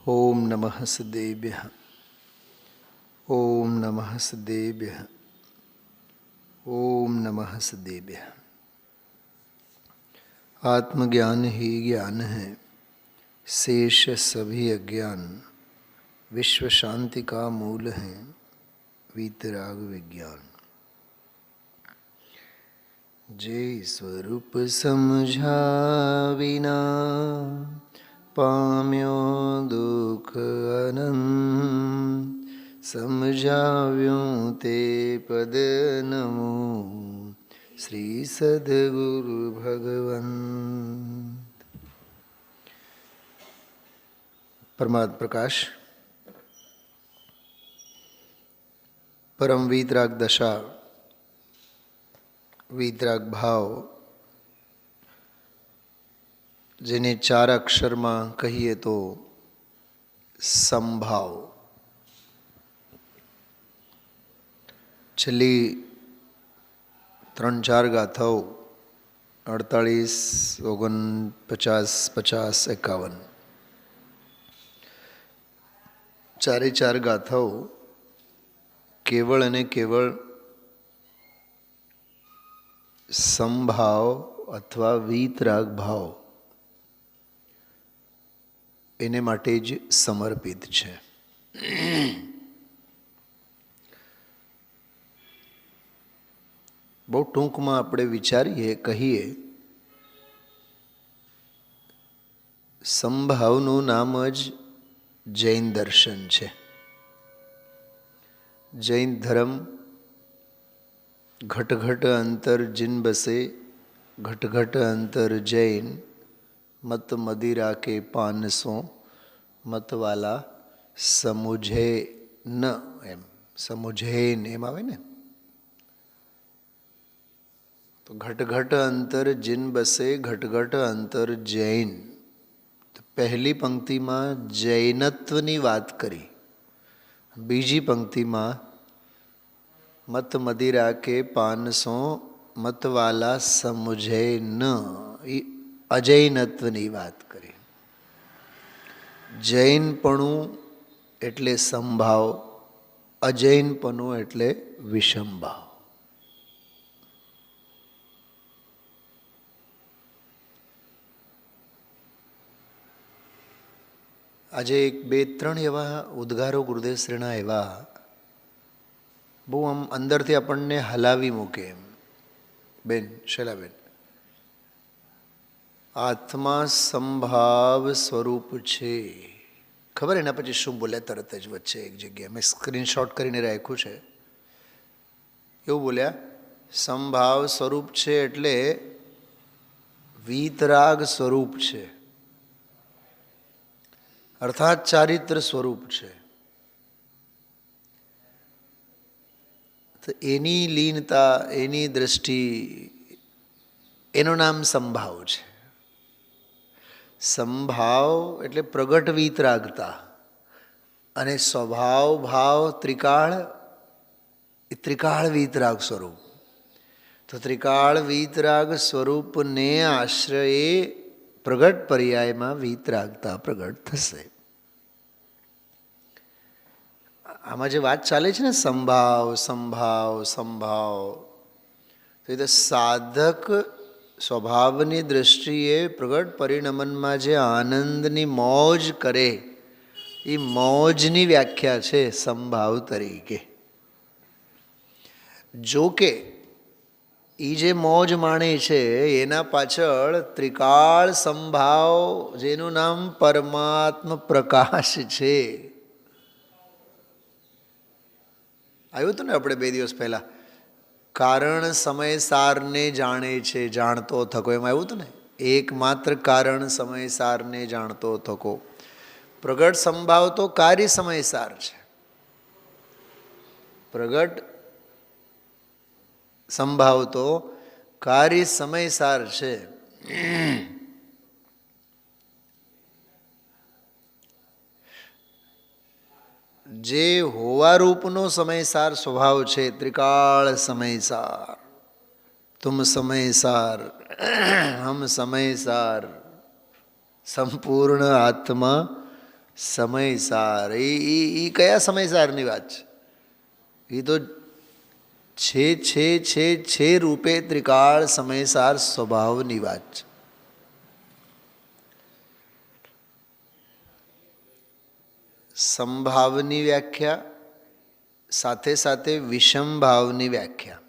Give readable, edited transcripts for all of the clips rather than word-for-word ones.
ओम नमः सिद्धेभ्यः। ओम नमः सिद्धेभ्यः। ओम नमः सिद्धेभ्यः। आत्मज्ञान ही ज्ञान है, शेष सभी अज्ञान विश्व शांति का मूल है, वीतराग विज्ञान। जे स्वरूप समझा विना पाम्यो दुख अनंत, समझाव्यों ते पद नमो श्री सद्गुरु भगवन। परमात्म प्रकाश परम वीतराग दशा, वीतराग भाव, જેને ચાર અક્ષરમાં કહીએ તો સંભાવ. છેલ્લી 3-4 ગાથાઓ 48, 49, 50, 51 ચારે ચાર ગાથાઓ કેવળ અને કેવળ સંભાવ અથવા વીતરાગ ભાવ એને માટે જ સમર્પિત છે. બહુ ટૂંકમાં આપણે વિચારીએ, કહીએ, સંભાવનું નામ જ જૈન દર્શન છે. જૈન ધર્મ ઘટ ઘટ અંતર જીન બસે, ઘટ ઘટ અંતર જૈન, મત મદિરા કે 500 મતવાલા સમુઝે ન, એમ સમુઝેન એમ આવે ને. તો ઘટ ઘટ અંતર જીન બસે, ઘટ ઘટ અંતર જૈન. તો પહેલી પંક્તિમાં જૈનત્વની વાત કરી, બીજી પંક્તિમાં મત મદિરા કે 500 મતવાલા સમુઝે ન, એ અજૈનત્વની વાત કરી. જૈનપણું એટલે સંભાવ, અજૈનપણું એટલે વિષમભાવ. આજે 2-3 એવા ઉદ્ગારો ગુરુદેવશ્રીના એવા બહુ આમ અંદરથી આપણને હલાવી મૂકે એમ. બેન શૈલાબેન, આત્મા સંભાવ સ્વરૂપ છે. ખબર એના પછી શું બોલ્યા? તરત જ વચ્ચે એક જગ્યાએ મેં સ્ક્રીનશોટ કરીને રાખ્યું છે. એવું બોલ્યા, સંભાવ સ્વરૂપ છે એટલે વીતરાગ સ્વરૂપ છે, અર્થાત ચારિત્ર સ્વરૂપ છે. તો એની લીનતા, એની દ્રષ્ટિ, એનું નામ સંભાવ છે. સંભાવ એટલે પ્રગટ વીતરાગતા, અને સ્વભાવ ભાવ ત્રિકાળ, એ ત્રિકાળ વીતરાગ સ્વરૂપ. તો ત્રિકાળ વીતરાગ સ્વરૂપને આશ્રયે પ્રગટ પર્યાયમાં વીતરાગતા પ્રગટ થશે. આમાં જે વાત ચાલે છે ને, સંભાવ સંભાવ સંભાવ, તો એ તો સાધક સ્વભાવની દૃષ્ટિએ પ્રગટ પરિણમનમાં જે આનંદની મોજ કરે, એ મોજની વ્યાખ્યા છે સંભાવ તરીકે. જો કે એ જે મોજ માણે છે એના પાછળ ત્રિકાળ સંભાવ, જેનું નામ પરમાત્મ પ્રકાશ છે. આવ્યું હતું ને આપણે 2 દિવસ પહેલા, કારણ સમય સારને જાણે છે જાણતો થકો, એમ આવ્યું હતું ને. એકમાત્ર કારણ સમય સારને જાણતો થકો. પ્રગટ સંભાવ તો કાર્ય સમય સાર છે. પ્રગટ સંભાવ તો કાર્ય સમય સાર છે. જે હોવા રૂપનો સમયસાર સ્વભાવ છે, ત્રિકાળ સમયસાર. તુમ સમયસાર, હમ સમયસાર, સંપૂર્ણ આત્મા સમયસાર એ કયા સમયસારની વાત છે? એ તો છે રૂપે ત્રિકાળ સમયસાર સ્વભાવની વાત છે. સંભાવની વ્યાખ્યા સાથે સાથે વિષમભાવની વ્યાખ્યા.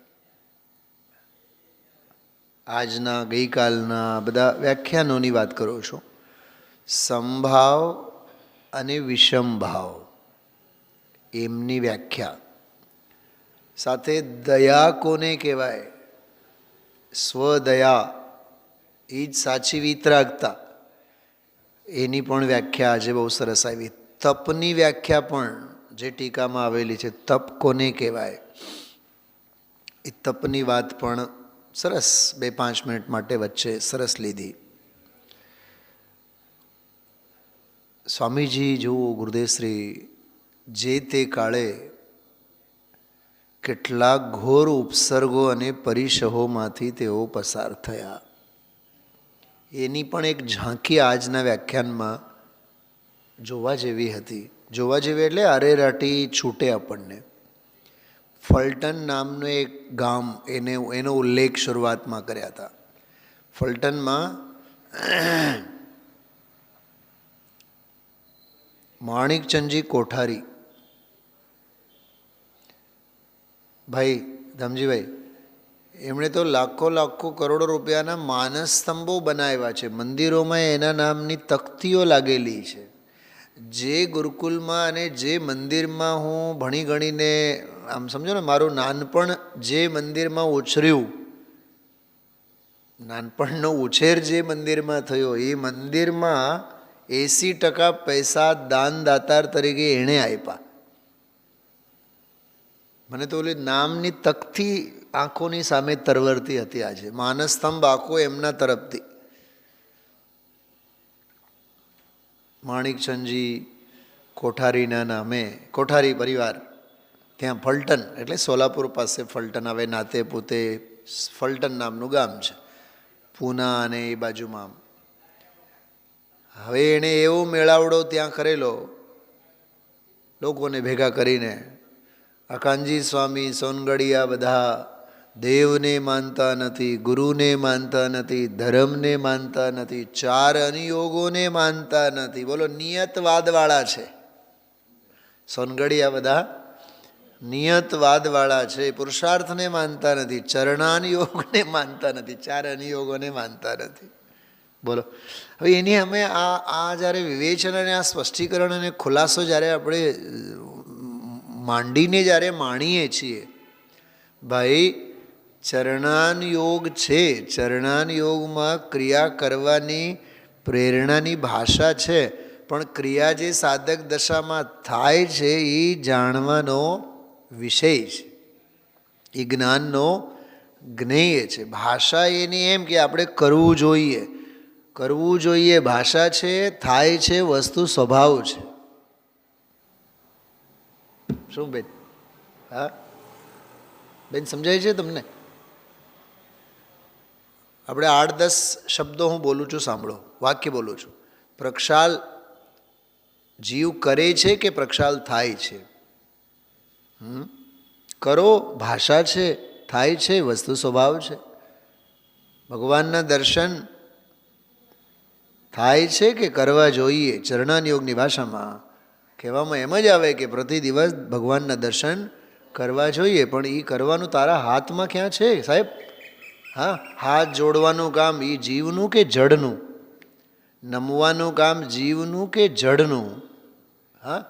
આજના ગઈકાલના બધા વ્યાખ્યાનોની વાત કરું છું. સંભાવ અને વિષમભાવ એમની વ્યાખ્યા સાથે દયા કોને કહેવાય, સ્વદયા એ જ સાચી વિતરાગતા, એની પણ વ્યાખ્યા આજે બહુ સરસ આવી. તપની વ્યાખ્યા પણ જે ટીકામાં આવેલી છે, તપ કોને કહેવાય, એ તપની વાત પણ સરસ 2-5 મિનિટ માટે વચ્ચે સરસ લીધી. સ્વામીજી જુઓ, ગુરુદેવશ્રી જે તે કાળે કેટલાક ઘોર ઉપસર્ગો અને પરિસહોમાંથી તેઓ પસાર થયા, એની પણ એક ઝાંખી આજના વ્યાખ્યાનમાં જોવા જેવી હતી. જોવા જેવી એટલે અરેરાટી છૂટે આપણને. ફલટન નામનું એક ગામ, એનો ઉલ્લેખ શરૂઆતમાં કર્યા હતા. ફલટનમાં માણિકચંદજી કોઠારી, ભાઈ ધમજીભાઈ, એમણે તો લાખો કરોડો રૂપિયાના માનસ સ્તંભો બનાવ્યા છે. મંદિરોમાં એના નામની તખ્તીઓ લાગેલી છે. જે ગુરુકુલમાં અને જે મંદિરમાં હું ભણી ગણીને, આમ સમજો ને, મારું નાનપણ જે મંદિરમાં ઉછર્યું, નાનપણનો ઉછેર જે મંદિરમાં થયો, એ મંદિરમાં 80% પૈસા દાનદાતાર તરીકે એણે આપ્યા. મને તો ઓલી નામની તકથી આંખોની સામે તરવરતી હતી. આજે માનસસ્તંભ આખો એમના તરફથી. માણિકચંદજી કોઠારીના નામે, કોઠારી પરિવાર ત્યાં ફલટન એટલે સોલાપુર પાસે ફલટન આવે, નાતે પોતે ફલટન નામનું ગામ છે, પૂના અને એ બાજુમાં. હવે એણે એવો મેળાવડો ત્યાં કરેલો, લોકોને ભેગા કરીને. અકાનજી સ્વામી, સોનગઢિયા બધા દેવને માનતા નથી, ગુરુને માનતા નથી, ધર્મને માનતા નથી, 4 અનિયોગોને માનતા નથી. બોલો, નિયતવાદવાળા છે સોનગઢિયા બધા, નિયતવાદવાળા છે. પુરુષાર્થને માનતા નથી, ચરણાનિયોગને માનતા નથી, 4 અનિયોગોને માનતા નથી. બોલો, હવે એની અમે આ જ્યારે વિવેચન અને આ સ્પષ્ટીકરણ અને ખુલાસો જ્યારે આપણે માંડીને જ્યારે માણીએ છીએ, ભાઈ ચરણાન યોગ છે, ચરણાન યોગમાં ક્રિયા કરવાની પ્રેરણાની ભાષા છે, પણ ક્રિયા જે સાધક દશામાં થાય છે એ જાણવાનો વિષય છે, એ જ્ઞાનનો જ્ઞેય છે. ભાષા એની એમ કે આપણે કરવું જોઈએ, કરવું જોઈએ ભાષા છે, થાય છે વસ્તુ સ્વભાવ છે. શું બેન? હા બેન, સમજાય છે તમને? આપણે 8-10 શબ્દો હું બોલું છું, સાંભળો, વાક્ય બોલું છું. પ્રક્ષાલ જીવ કરે છે કે પ્રક્ષાલ થાય છે? કરો ભાષા છે, થાય છે વસ્તુ સ્વભાવ છે. ભગવાનના દર્શન થાય છે કે કરવા જોઈએ? ચરણાન યોગની ભાષામાં કહેવામાં એમ જ આવે કે પ્રતિ દિવસ ભગવાનના દર્શન કરવા જોઈએ. પણ એ કરવાનું તારા હાથમાં ક્યાં છે સાહેબ? હા, હાથ જોડવાનું કામ એ જીવનું કે જડનું? નમવાનું કામ જીવનું કે જડનું? હા,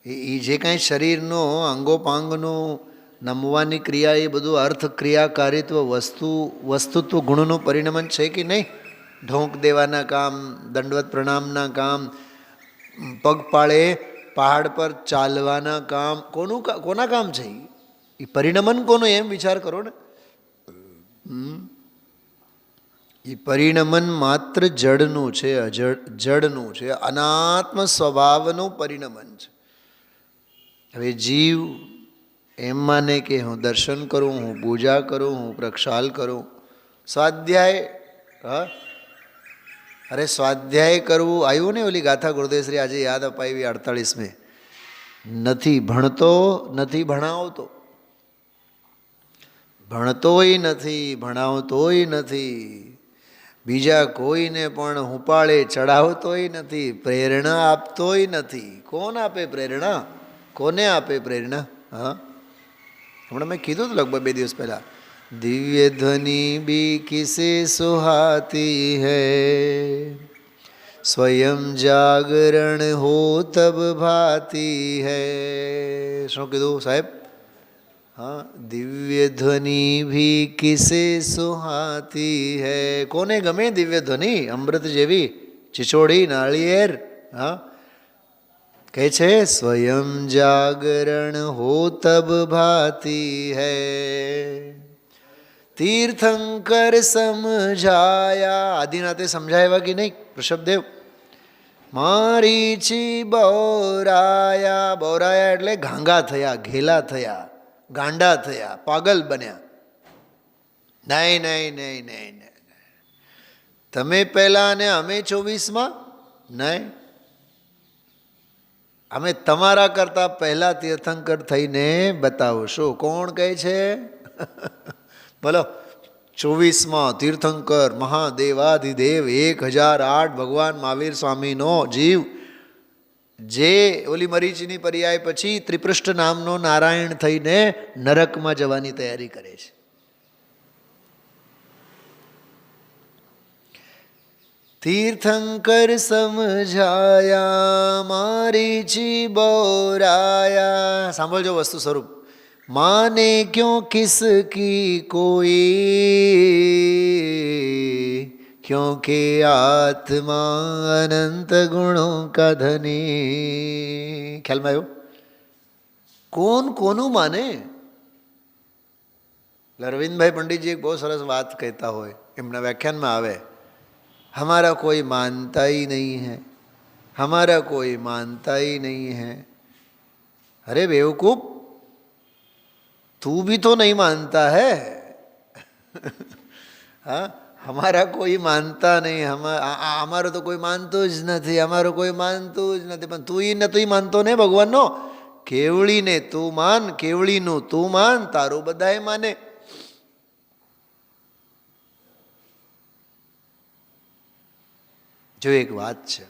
એ જે કાંઈ શરીરનો અંગોપાંગનું નમવાની ક્રિયા, એ બધું અર્થ, ક્રિયાકારિત્વ, વસ્તુત્વ ગુણનું પરિણમન છે કે નહીં? ઢોંક દેવાના કામ, દંડવત પ્રણામના કામ, પગપાળે પહાડ પર ચાલવાના કામ, કોના કામ છે? એ પરિણમન કોનું? એમ વિચાર કરો ને. એ પરિણમન માત્ર જડનું છે, જડનું છે, અનાત્મ સ્વભાવનું પરિણમન છે. હવે જીવ એમ માને કે હું દર્શન કરું, હું પૂજા કરું, હું પ્રક્ષાલ કરું, સ્વાધ્યાય, હા, અરે સ્વાધ્યાય કરવું આવ્યું ને, ઓલી ગાથા ગુરુદેવશ્રી આજે યાદ અપાવી 48મી. નથી ભણતો, નથી ભણાવતો, ભણતોય નથી, ભણાવતોય નથી, બીજા કોઈને પણ હુંપાળે ચડાવતોય નથી, પ્રેરણા આપતોય નથી. કોણ આપે પ્રેરણા? કોને આપે પ્રેરણા? હા, હમણાં મેં કીધું હતું લગભગ 2 દિવસ પહેલાં, દિવ્ય ધ્વનિ બી કિસે સુહાતી હૈ, સ્વયં જાગરણ હો તબ ભાતી હૈ. શું કીધું સાહેબ? हाँ, दिव्य ध्वनि भी किसे सुहाती है. कोने गमे दिव्य ध्वनि? अमृत जेवी चिचोड़ी नाळिયેર. हाँ, કહે છે સ્વયં જાગરણ હો તબ ભાતી હૈ, તીર્થંકર સમજાયા. આદિનાથે સમજાવ્યા કે નહીં? ઋષભદેવ. મારીચી બૌરાયા. બૌરાયા એટલે ઘાંગા થયા, ઘેલા થયા, ગાંડા થયા, પાગલ બન્યા. નહીં નહીં નહીં નહીં નહીં, તમે પહેલા ને અમે 24માં નહીં, અમે તમારા કરતાં પહેલા તીર્થંકર થઈને બતાવશો. કોણ કહે છે? બોલો. 24માં તીર્થંકર મહાદેવાધિદેવ 1008 ભગવાન મહાવીર સ્વામીનો જીવ, જે ઓલી મરીચીની પર્યાય પછી ત્રિપૃષ્ઠ નામનો નારાયણ થઈને નરકમાં જવાની તૈયારી કરે છે. તીર્થંકર સમજાયા, મારીચી બૌરાયા. સાંભળજો વસ્તુ સ્વરૂપ. માને ક્यों किसकी कोई, क्योंकि आत्मा अनंत गुणों का धनी. ખ્યાલમાં આવ્યો? કોણ કોનું માને? અરવિંદભાઈ પંડિતજી એક બહુ સરસ વાત કહેતા હોય, એમના વ્યાખ્યાનમાં આવે, हमारा कोई मानता ही नहीं है, हमारा कोई मानता ही नहीं है. अरे बेवकूफ, तू भी तो नहीं मानता है. हाँ, हमारा કોઈ માનતા નહીં, અમારો તો કોઈ માનતું જ નથી, અમારો કોઈ માનતું જ નથી. પણ તું નથી માનતો ને ભગવાનનો? કેવળીને તું માન, કેવળીનું તું માન, તારું બધાએ માને. જો એક વાત છે,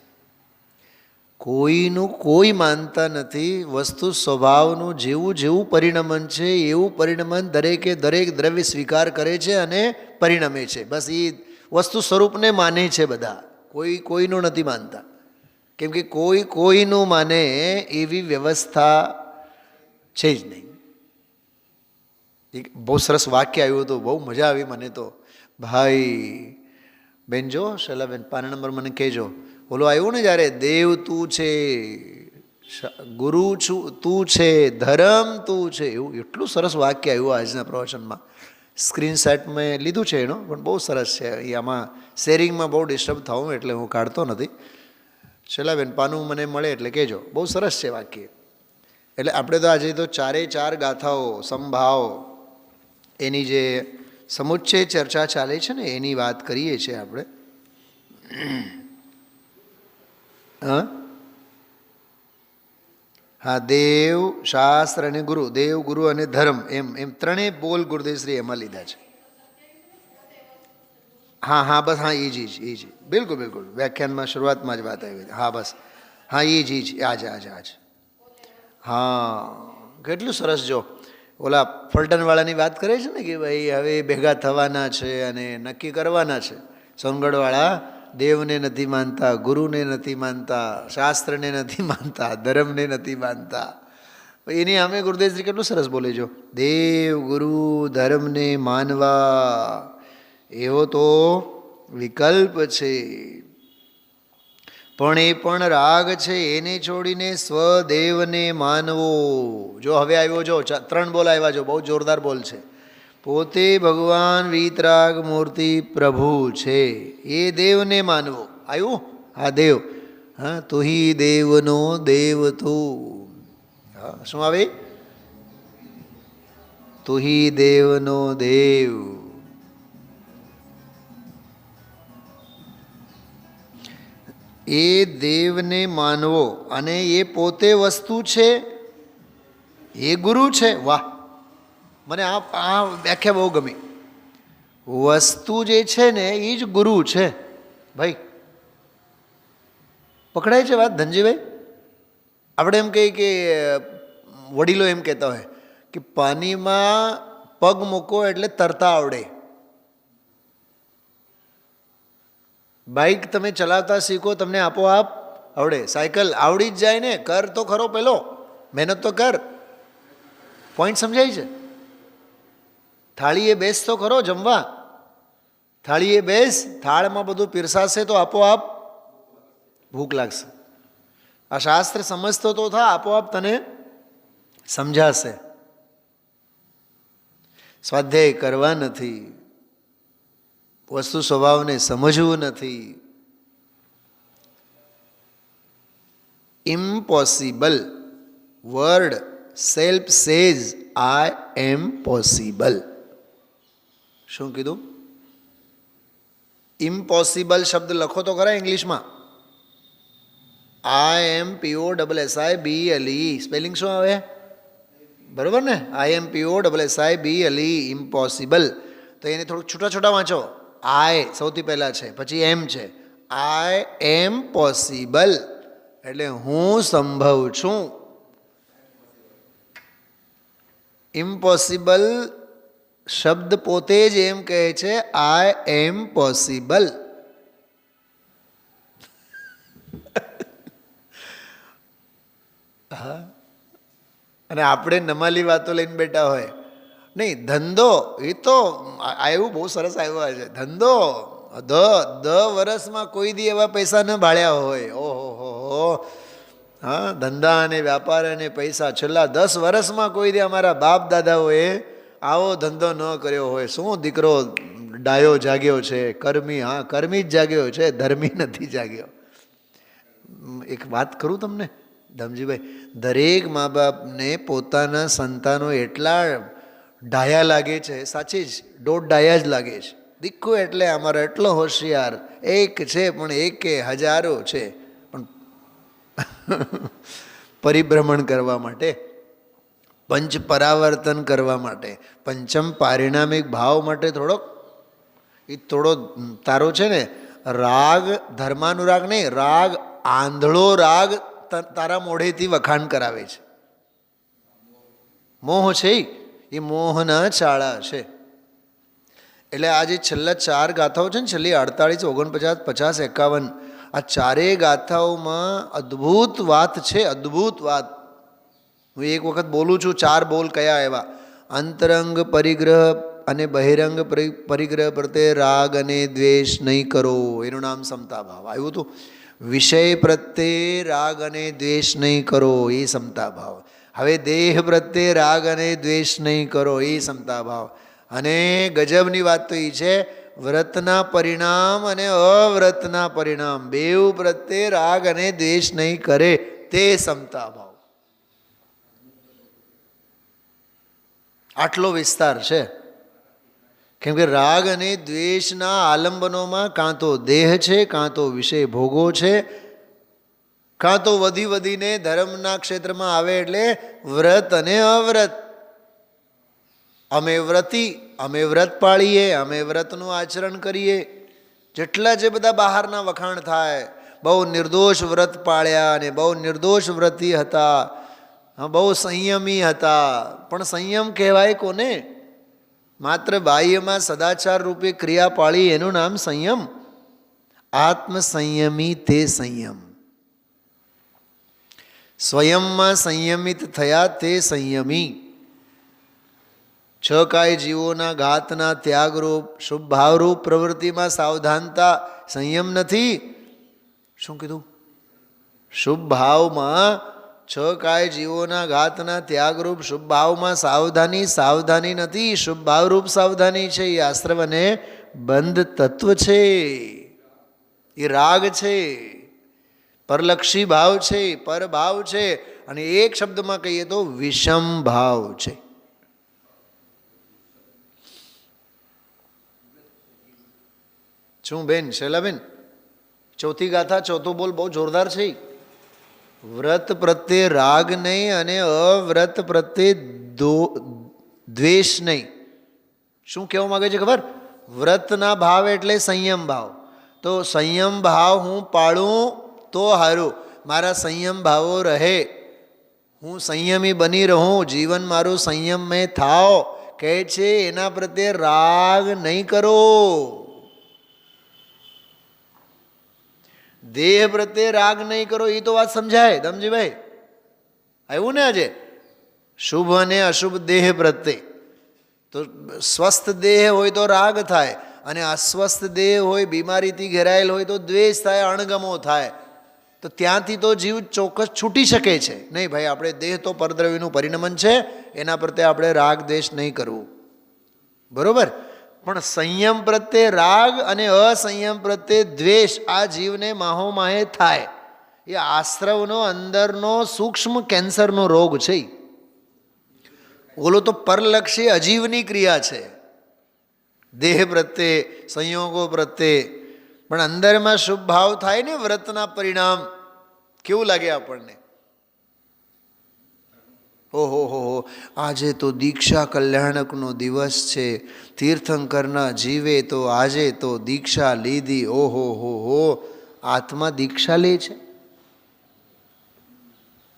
કોઈનું કોઈ માનતા નથી. વસ્તુ સ્વભાવનું જેવું જેવું પરિણમન છે એવું પરિણમન દરેકે દરેક દ્રવ્ય સ્વીકાર કરે છે અને પરિણમે છે. બસ એ વસ્તુ સ્વરૂપને માને છે બધા, કોઈ કોઈનું નથી માનતા. કેમ કે કોઈ કોઈનું માને એવી વ્યવસ્થા છે જ નહીં. એક બહુ સરસ વાક્ય આવ્યું હતું, બહુ મજા આવી મને તો. ભાઈ બેન, જો શૈલાબેન 5 નંબર મને કહેજો. ઓલું આવ્યું ને જ્યારે, દેવ તું છે, ગુરુ છું તું છે, ધર્મ તું છે, એવું એટલું સરસ વાક્ય આવ્યું આજના પ્રવચનમાં. સ્ક્રીનશોટ મેં લીધું છે એનો, પણ બહુ સરસ છે. એ આમાં શેરિંગમાં બહુ ડિસ્ટર્બ થાઉં એટલે હું કાઢતો નથી. શૈલાબેન પાનું મને મળે એટલે કહેજો, બહુ સરસ છે વાક્ય. એટલે આપણે તો આજે તો 4 ગાથાઓ સંભાવ એની જે સમુચ્ચય ચર્ચા ચાલે છે ને એની વાત કરીએ છીએ આપણે. હા, દેવ, શાસ્ત્ર અને ગુરુ. દેવ, ગુરુ અને ધર્મ, એમ ત્રણેય બોલ ગુરુદેવશ્રી એમાં લીધા છે. હા હા, બસ હા, એ જ બિલકુલ બિલકુલ વ્યાખ્યાનમાં શરૂઆતમાં જ વાત આવી. હા બસ, હા એ જ આજ. હા, કેટલું સરસ. જો ઓલા ફલટનવાળાની વાત કરે છે ને કે ભાઈ હવે ભેગા થવાના છે અને નક્કી કરવાના છે. સોનગઢવાળા દેવને નથી માનતા, ગુરુને નથી માનતા, શાસ્ત્રને નથી માનતા, ધર્મને નથી માનતા. એની સામે ગુરુદેવશ્રી કેટલું સરસ બોલે. જો દેવ, ગુરુ, ધર્મને માનવા એવો તો વિકલ્પ છે, પણ એ પણ રાગ છે. એને છોડીને સ્વદેવને માનવો. જો હવે આવ્યો, જો 3 બોલ આવ્યા, જો બહુ જોરદાર બોલ છે. પોતે ભગવાન વીતરાગ મૂર્તિ પ્રભુ છે, એ દેવને માનવો. આવ્યું? હા, દેવ. હા, તુહી દેવનો દેવ તું. હા, શું આવે? તુહી દેવનો દેવ. એ દેવને માનવો અને એ પોતે વસ્તુ છે, એ ગુરુ છે. વાહ, મને આ વ્યાખ્યા બહુ ગમી. વસ્તુ જે છે ને એ જ ગુરુ છે. ભાઈ પકડાય છે વાત ધનજીભાઈ? આપણે એમ કહીએ કે વડીલો એમ કહેતા હોય કે પાણીમાં પગ મૂકો એટલે તરતા આવડે. બાઇક તમે ચલાવતા શીખો, તમને આપોઆપ આવડે. સાયકલ આવડી જ જાય ને. કર તો ખરો, પેલો મહેનત તો કર. પોઈન્ટ સમજાય છે? થાળીએ બેસ તો ખરો જમવા. થાળીએ બેસ, થાળમાં બધું પીરસાશે તો આપોઆપ ભૂખ લાગશે. આ શાસ્ત્ર સમજતો તો થા, આપોઆપ તને સમજાશે. સ્વાધ્યાય કરવા નથી, વસ્તુ સ્વભાવને સમજવું નથી. Impossible word self says I am possible. શું કીધું? ઇમ્પોસિબલ શબ્દ લખો તો ખરા ઇંગ્લિશમાં. IMPOSSIBLE. સ્પેલિંગ શું આવે? બરોબર ને? IMPOSSIBLE. ઇમ્પોસિબલ. તો એને થોડુંક છૂટા છૂટા વાંચો. આઈ સૌથી પહેલાં છે, પછી એમ છે. આઈ એમ પોસિબલ એટલે હું સંભવ છું. ઇમ્પોસિબલ શબ્દ પોતે જ એમ કહે છે, આઈ એમ પોસિબલ. હા, અને આપણે નમાલી વાતો લઈને બેઠા હોય. નહીં, ધંધો એ તો આવ્યું, બહુ સરસ આવ્યો છે ધંધો. વર્ષમાં કોઈ દી એવા પૈસા ન ભાળ્યા હોય. ઓહો હો. હા, ધંધા અને વ્યાપાર અને પૈસા છેલ્લા 10 વર્ષમાં કોઈ દી અમારા બાપ દાદાઓએ આવો ધંધો ન કર્યો હોય. શું દીકરો ડાયો જાગ્યો છે, કર્મી. હા, કર્મી જ જાગ્યો છે, ધર્મી નથી જાગ્યો. એક વાત કરું તમને ધમજીભાઈ, દરેક મા બાપને પોતાના સંતાનો એટલા ડાયા લાગે છે, સાચી જ ડાયા જ લાગે છે. દીકરો એટલે અમારો એટલો હોશિયાર, એક છે પણ એકે હજારો છે. પણ પરિભ્રમણ કરવા માટે, પંચ પરાવર્તન કરવા માટે, પંચમ પારિણામિક ભાવ માટે થોડો તારો છે ને રાગ, ધર્માનુરાગ નહીં, રાગ આંધળો રાગ તારા મોઢેથી વખાણ કરાવે છે. મોહ છે એ મોહના ચાળા છે. એટલે આ જે છેલ્લા 4 ગાથાઓ છે ને, છેલ્લી 48, 49, 50, 51, આ ચારેય ગાથાઓમાં અદ્ભુત વાત છે. અદ્ભુત વાત. હું એક વખત બોલું છું, 4 બોલ કયા એવા? અંતરંગ પરિગ્રહ અને બહિરંગ પરિગ્રહ પ્રત્યે રાગ અને દ્વેષ નહીં કરો, એનું નામ સમતા ભાવ આવ્યું હતું. વિષય પ્રત્યે રાગ અને દ્વેષ નહીં કરો, એ સમતા ભાવ. હવે દેહ પ્રત્યે રાગ અને દ્વેષ નહીં કરો, એ સમતા ભાવ. અને ગજબની વાત તો એ છે, વ્રતના પરિણામ અને અવ્રતના પરિણામ બેઉ પ્રત્યે રાગ અને દ્વેષ નહીં કરે, તે સમતા ભાવ. આટલો વિસ્તાર છે. કેમ કે રાગ અને દ્વેષના આલંબનોમાં કાં તો દેહ છે, કાં તો વિષય ભોગો છે, કાં તો વધીને ધર્મના ક્ષેત્રમાં આવે એટલે વ્રત અને અવ્રત. અમે વ્રતી, અમે વ્રત પાળીએ, અમે વ્રતનું આચરણ કરીએ. જેટલા જે બધા બહારના વખાણ થાય, બહુ નિર્દોષ વ્રત પાળ્યા અને બહુ નિર્દોષ વ્રતી હતા, બહુ સંયમી હતા. પણ સંયમ કહેવાય કોને? માત્ર બાહ્યમાં સદાચાર રૂપે ક્રિયા પાળી, એનું નામ સંયમ. આત્મ સંયમી તે સંયમ. સ્વયંમાં સંયમિત થયા તે સંયમી. 6 કાય જીવોના ઘાતના ત્યાગરૂપ શુભ ભાવરૂપ પ્રવૃત્તિમાં સાવધાનતા સંયમ નથી. શું કીધું? શુભ ભાવમાં 6 કાય જીવોના ઘાતના ત્યાગરૂપ શુભ ભાવમાં સાવધાની નથી. શુભ ભાવરૂપ સાવધાની છે, એ આશ્રવ અને બંધ તત્વ છે, એ રાગ છે, પરલક્ષી ભાવ છે, પરભાવ છે. અને એક શબ્દમાં કહીએ તો વિષમ ભાવ છે. શું બેન શૈલાબેન, ચોથી ગાથા, ચોથો બોલ બહુ જોરદાર છે. વ્રત પ્રત્યે રાગ નહીં અને અવ્રત પ્રત્યે દ્વેષ નહીં. શું કહેવા માગે છે ખબર? વ્રતના ભાવ એટલે સંયમ ભાવ. તો સંયમ ભાવ હું પાળું તો હારું, મારા સંયમ ભાવો રહે, હું સંયમી બની રહું, જીવન મારું સંયમમય થાવ, કહે છે એના પ્રત્યે રાગ નહીં કરો. દેહ પ્રત્યે રાગ નહીં કરો, એ તો વાત સમજાય દમજીભાઈ. આવ્યું ને આજે? શુભ અને અશુભ દેહ પ્રત્યે. તો સ્વસ્થ દેહ હોય તો રાગ થાય, અને અસ્વસ્થ દેહ હોય, બીમારીથી ઘેરાયેલ હોય તો દ્વેષ થાય, અણગમો થાય. તો ત્યાંથી તો જીવ ચોક્કસ છૂટી શકે છે. નહીં ભાઈ, આપણે દેહ તો પરદ્રવ્યનું પરિણમન છે, એના પ્રત્યે આપણે રાગ દ્વેષ નહીં કરવું, બરોબર. પણ સંયમ પ્રત્યે રાગ અને અસંયમ પ્રત્યે દ્વેષ આ જીવને માહોમાહે થાય. એ આશ્રવનો અંદરનો સૂક્ષ્મ કેન્સરનો રોગ છે. ઓલો તો પરલક્ષી અજીવની ક્રિયા છે, દેહ પ્રત્યે, સંયોગો પ્રત્યે. પણ અંદરમાં શુભ ભાવ થાય ને, વ્રતના પરિણામ કેવું લાગે આપણને? ઓહો હો, આજે તો દીક્ષા કલ્યાણકનો દિવસ છે, તીર્થંકરના જીવે તો આજે તો દીક્ષા લીધી. ઓહો હો, આત્મા દીક્ષા લે છે.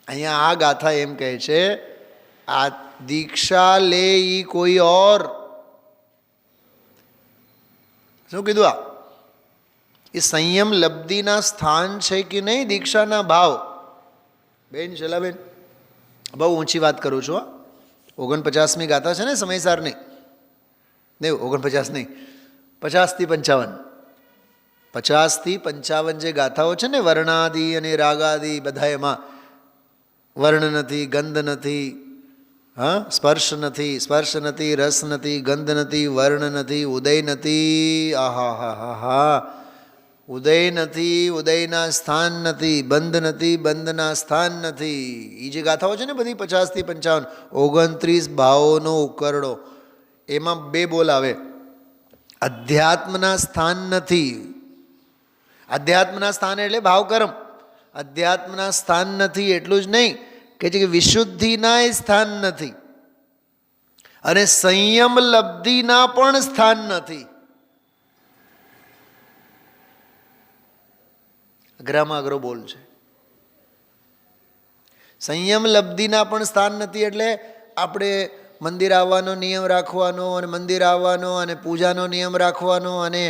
અહીંયા આ ગાથા એમ કહે છે, આ દીક્ષા લે ઈ કોઈ ઓર. શું કીધું? આ એ સંયમ લબ્ધિના સ્થાન છે કે નહીં દીક્ષાના ભાવ? બેન શેલાબેન, બહુ ઊંચી વાત કરું છું. 49મી ગાથા છે ને સમયસારની? નહીં 49 નહીં, 50 થી 55. 50 થી 55 જે ગાથાઓ છે ને, વર્ણાદિ અને રાગાદિ બધા, એમાં વર્ણ નથી, ગંધ નથી, હા, સ્પર્શ નથી, રસ નથી, ગંધ નથી, વર્ણ નથી, ઉદય નથી. આહા હા હા હા, ઉદય નથી, ઉદયના સ્થાન નથી, બંધ નથી, બંધના સ્થાન નથી. એ જે ગાથાઓ છે ને બધી 50 થી 55, 29 ભાવોનો ઉકરડો. એમાં 2 બોલ આવે. અધ્યાત્મના સ્થાન નથી. અધ્યાત્મના સ્થાન એટલે ભાવકર્મ. અધ્યાત્મના સ્થાન નથી એટલું જ નહીં, કે છે કે વિશુદ્ધિના સ્થાન નથી, અને સંયમ લબ્ધિના પણ સ્થાન નથી. અઘરામાં અઘરો બોલ છે. સંયમ લબ્ધિના પણ સ્થાન નથી એટલે આપણે મંદિર આવવાનો નિયમ રાખવાનો, અને મંદિર આવવાનો અને પૂજાનો નિયમ રાખવાનો, અને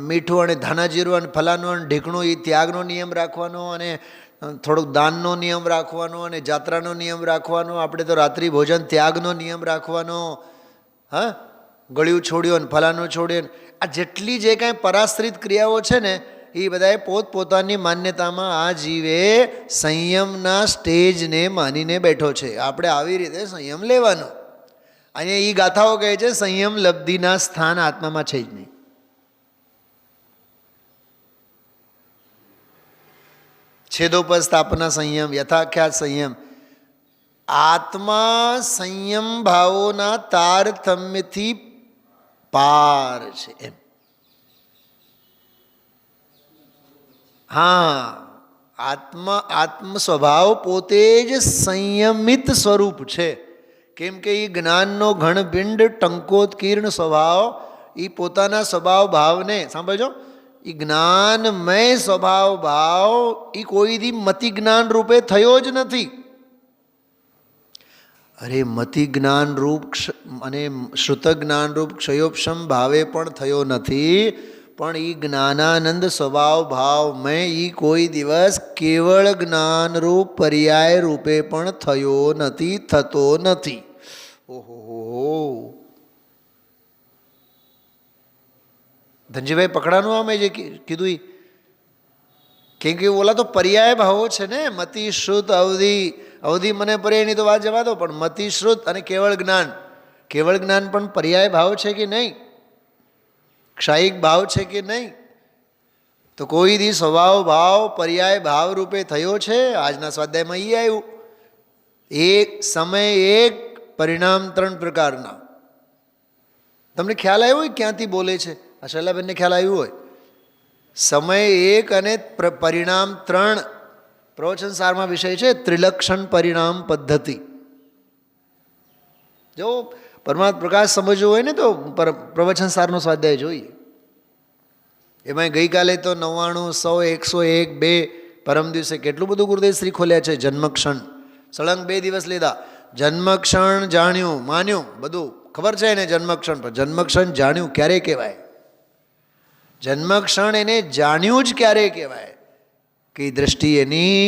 મીઠું અને ધાનાજીરું અને ફલાનું અને ઢીકણું એ ત્યાગનો નિયમ રાખવાનો, અને થોડુંક દાનનો નિયમ રાખવાનો, અને જાત્રાનો નિયમ રાખવાનો. આપણે તો રાત્રિ ભોજન ત્યાગનો નિયમ રાખવાનો. હા, ગળ્યું છોડ્યું અને ફલાનું છોડ્યું. આ જેટલી જે કાંઈ પરાશ્રિત ક્રિયાઓ છે ને, એ બધાએ પોતપોતાની માન્યતામાં આ જીવે સંયમના સ્ટેજને માનીને બેઠો છે. આપણે આવી રીતે સંયમ લેવાનો. અહીંયા એ ગાથાઓ કહે છે સંયમ લબ્ધિના સ્થાન આત્મામાં છે જ નહીં. છેદોપસ્થાપના સંયમ, યથાખ્યાત સંયમ. આત્મા સંયમ ભાવોના તારતમ્યથી પાર છે એમ. હા, આત્મ સ્વભાવ પોતે જ સંયમિત સ્વરૂપ છે. કેમ કે એ જ્ઞાનનો ઘણપિંડ ટંકોત્કીર્ણ સ્વભાવ, એ પોતાના સ્વભાવ ભાવને સાંભળજો, એ જ્ઞાનમય સ્વભાવ ભાવ એ કોઈથી મતિ જ્ઞાન રૂપે થયો જ નથી. અરે મતિ જ્ઞાન રૂપ અને શ્રુત જ્ઞાન રૂપ ક્ષયોપશમ ભાવે પણ થયો નથી. પણ એ જ્ઞાનાનંદ સ્વભાવ ભાવમય એ કોઈ દિવસ કેવળ જ્ઞાનરૂપ પર્યાય રૂપે પણ થયો નથી, થતો નથી. ઓહો, ધનજીભાઈ પકડાનું આમ જે કીધું એ, કેમ કે ઓલા તો પર્યાય ભાવો છે ને, મતિ શ્રુત અવધિ. અવધિ મને પર્યાયની તો વાત જવા દો, પણ મતિ શ્રુત અને કેવળ જ્ઞાન પણ પર્યાય ભાવ છે કે નહીં? ક્ષાયિક ભાવ છે કે નહીં? તો કોઈ દી સ્વભાવ ભાવ પર્યાય ભાવ રૂપે થયો છે? આજના સ્વાધ્યાયમાં એ આવ્યું. એક સમય એક, પરિણામ 3 પ્રકારના. તમને ખ્યાલ આવ્યો હોય ક્યાંથી બોલે છે? આ શૈલાબેનને ખ્યાલ આવ્યું હોય. સમય એક અને પરિણામ 3. પ્રવચન સારમાં વિષય છે ત્રિલક્ષણ પરિણામ પદ્ધતિ. જો પરમાત્મા પ્રકાશ સમજવો હોય ને તો પ્રવચન સારનો સ્વાધ્યાય જોઈએ. એમાં ગઈકાલે તો 99, 100, 101, 2 પરમ દિવસે કેટલું બધું ગુરુદેવ શ્રી ખોલ્યા છે. જન્મક્ષણ સળંગ 2 દિવસ લીધા. જન્મક્ષણ જાણ્યું માન્યું બધું ખબર છે એને જન્મક્ષણ. પર જન્મક્ષણ જાણ્યું ક્યારે કહેવાય? જન્મક્ષણ એને જાણ્યું જ ક્યારે કહેવાય કે દ્રષ્ટિ એની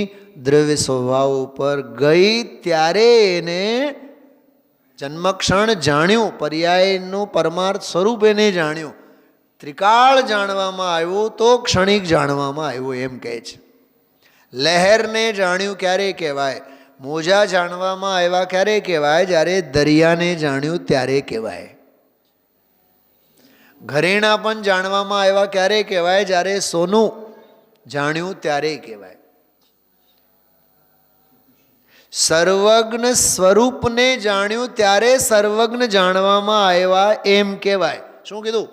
દ્રવ્ય સ્વભાવ ઉપર ગઈ ત્યારે એને જન્મક્ષણ જાણ્યું. પર્યાયનું પરમાર્થ સ્વરૂપ એને જાણ્યું. ત્રિકાળ જાણવામાં આવ્યું તો ક્ષણિક જાણવામાં આવ્યું એમ કહે છે. લહેરને જાણ્યું ક્યારે કહેવાય? મોજા જાણવામાં આવ્યા ક્યારે કહેવાય? જ્યારે દરિયાને જાણ્યું ત્યારે કહેવાય. ઘરેણા પણ જાણવામાં આવ્યા ક્યારે કહેવાય? જ્યારે સોનું જાણ્યું ત્યારે કહેવાય. સર્વજ્ઞ સ્વરૂપને જાણ્યું ત્યારે સર્વજ્ઞ જાણવામાં આવ્યા એમ કહેવાય. શું કીધું?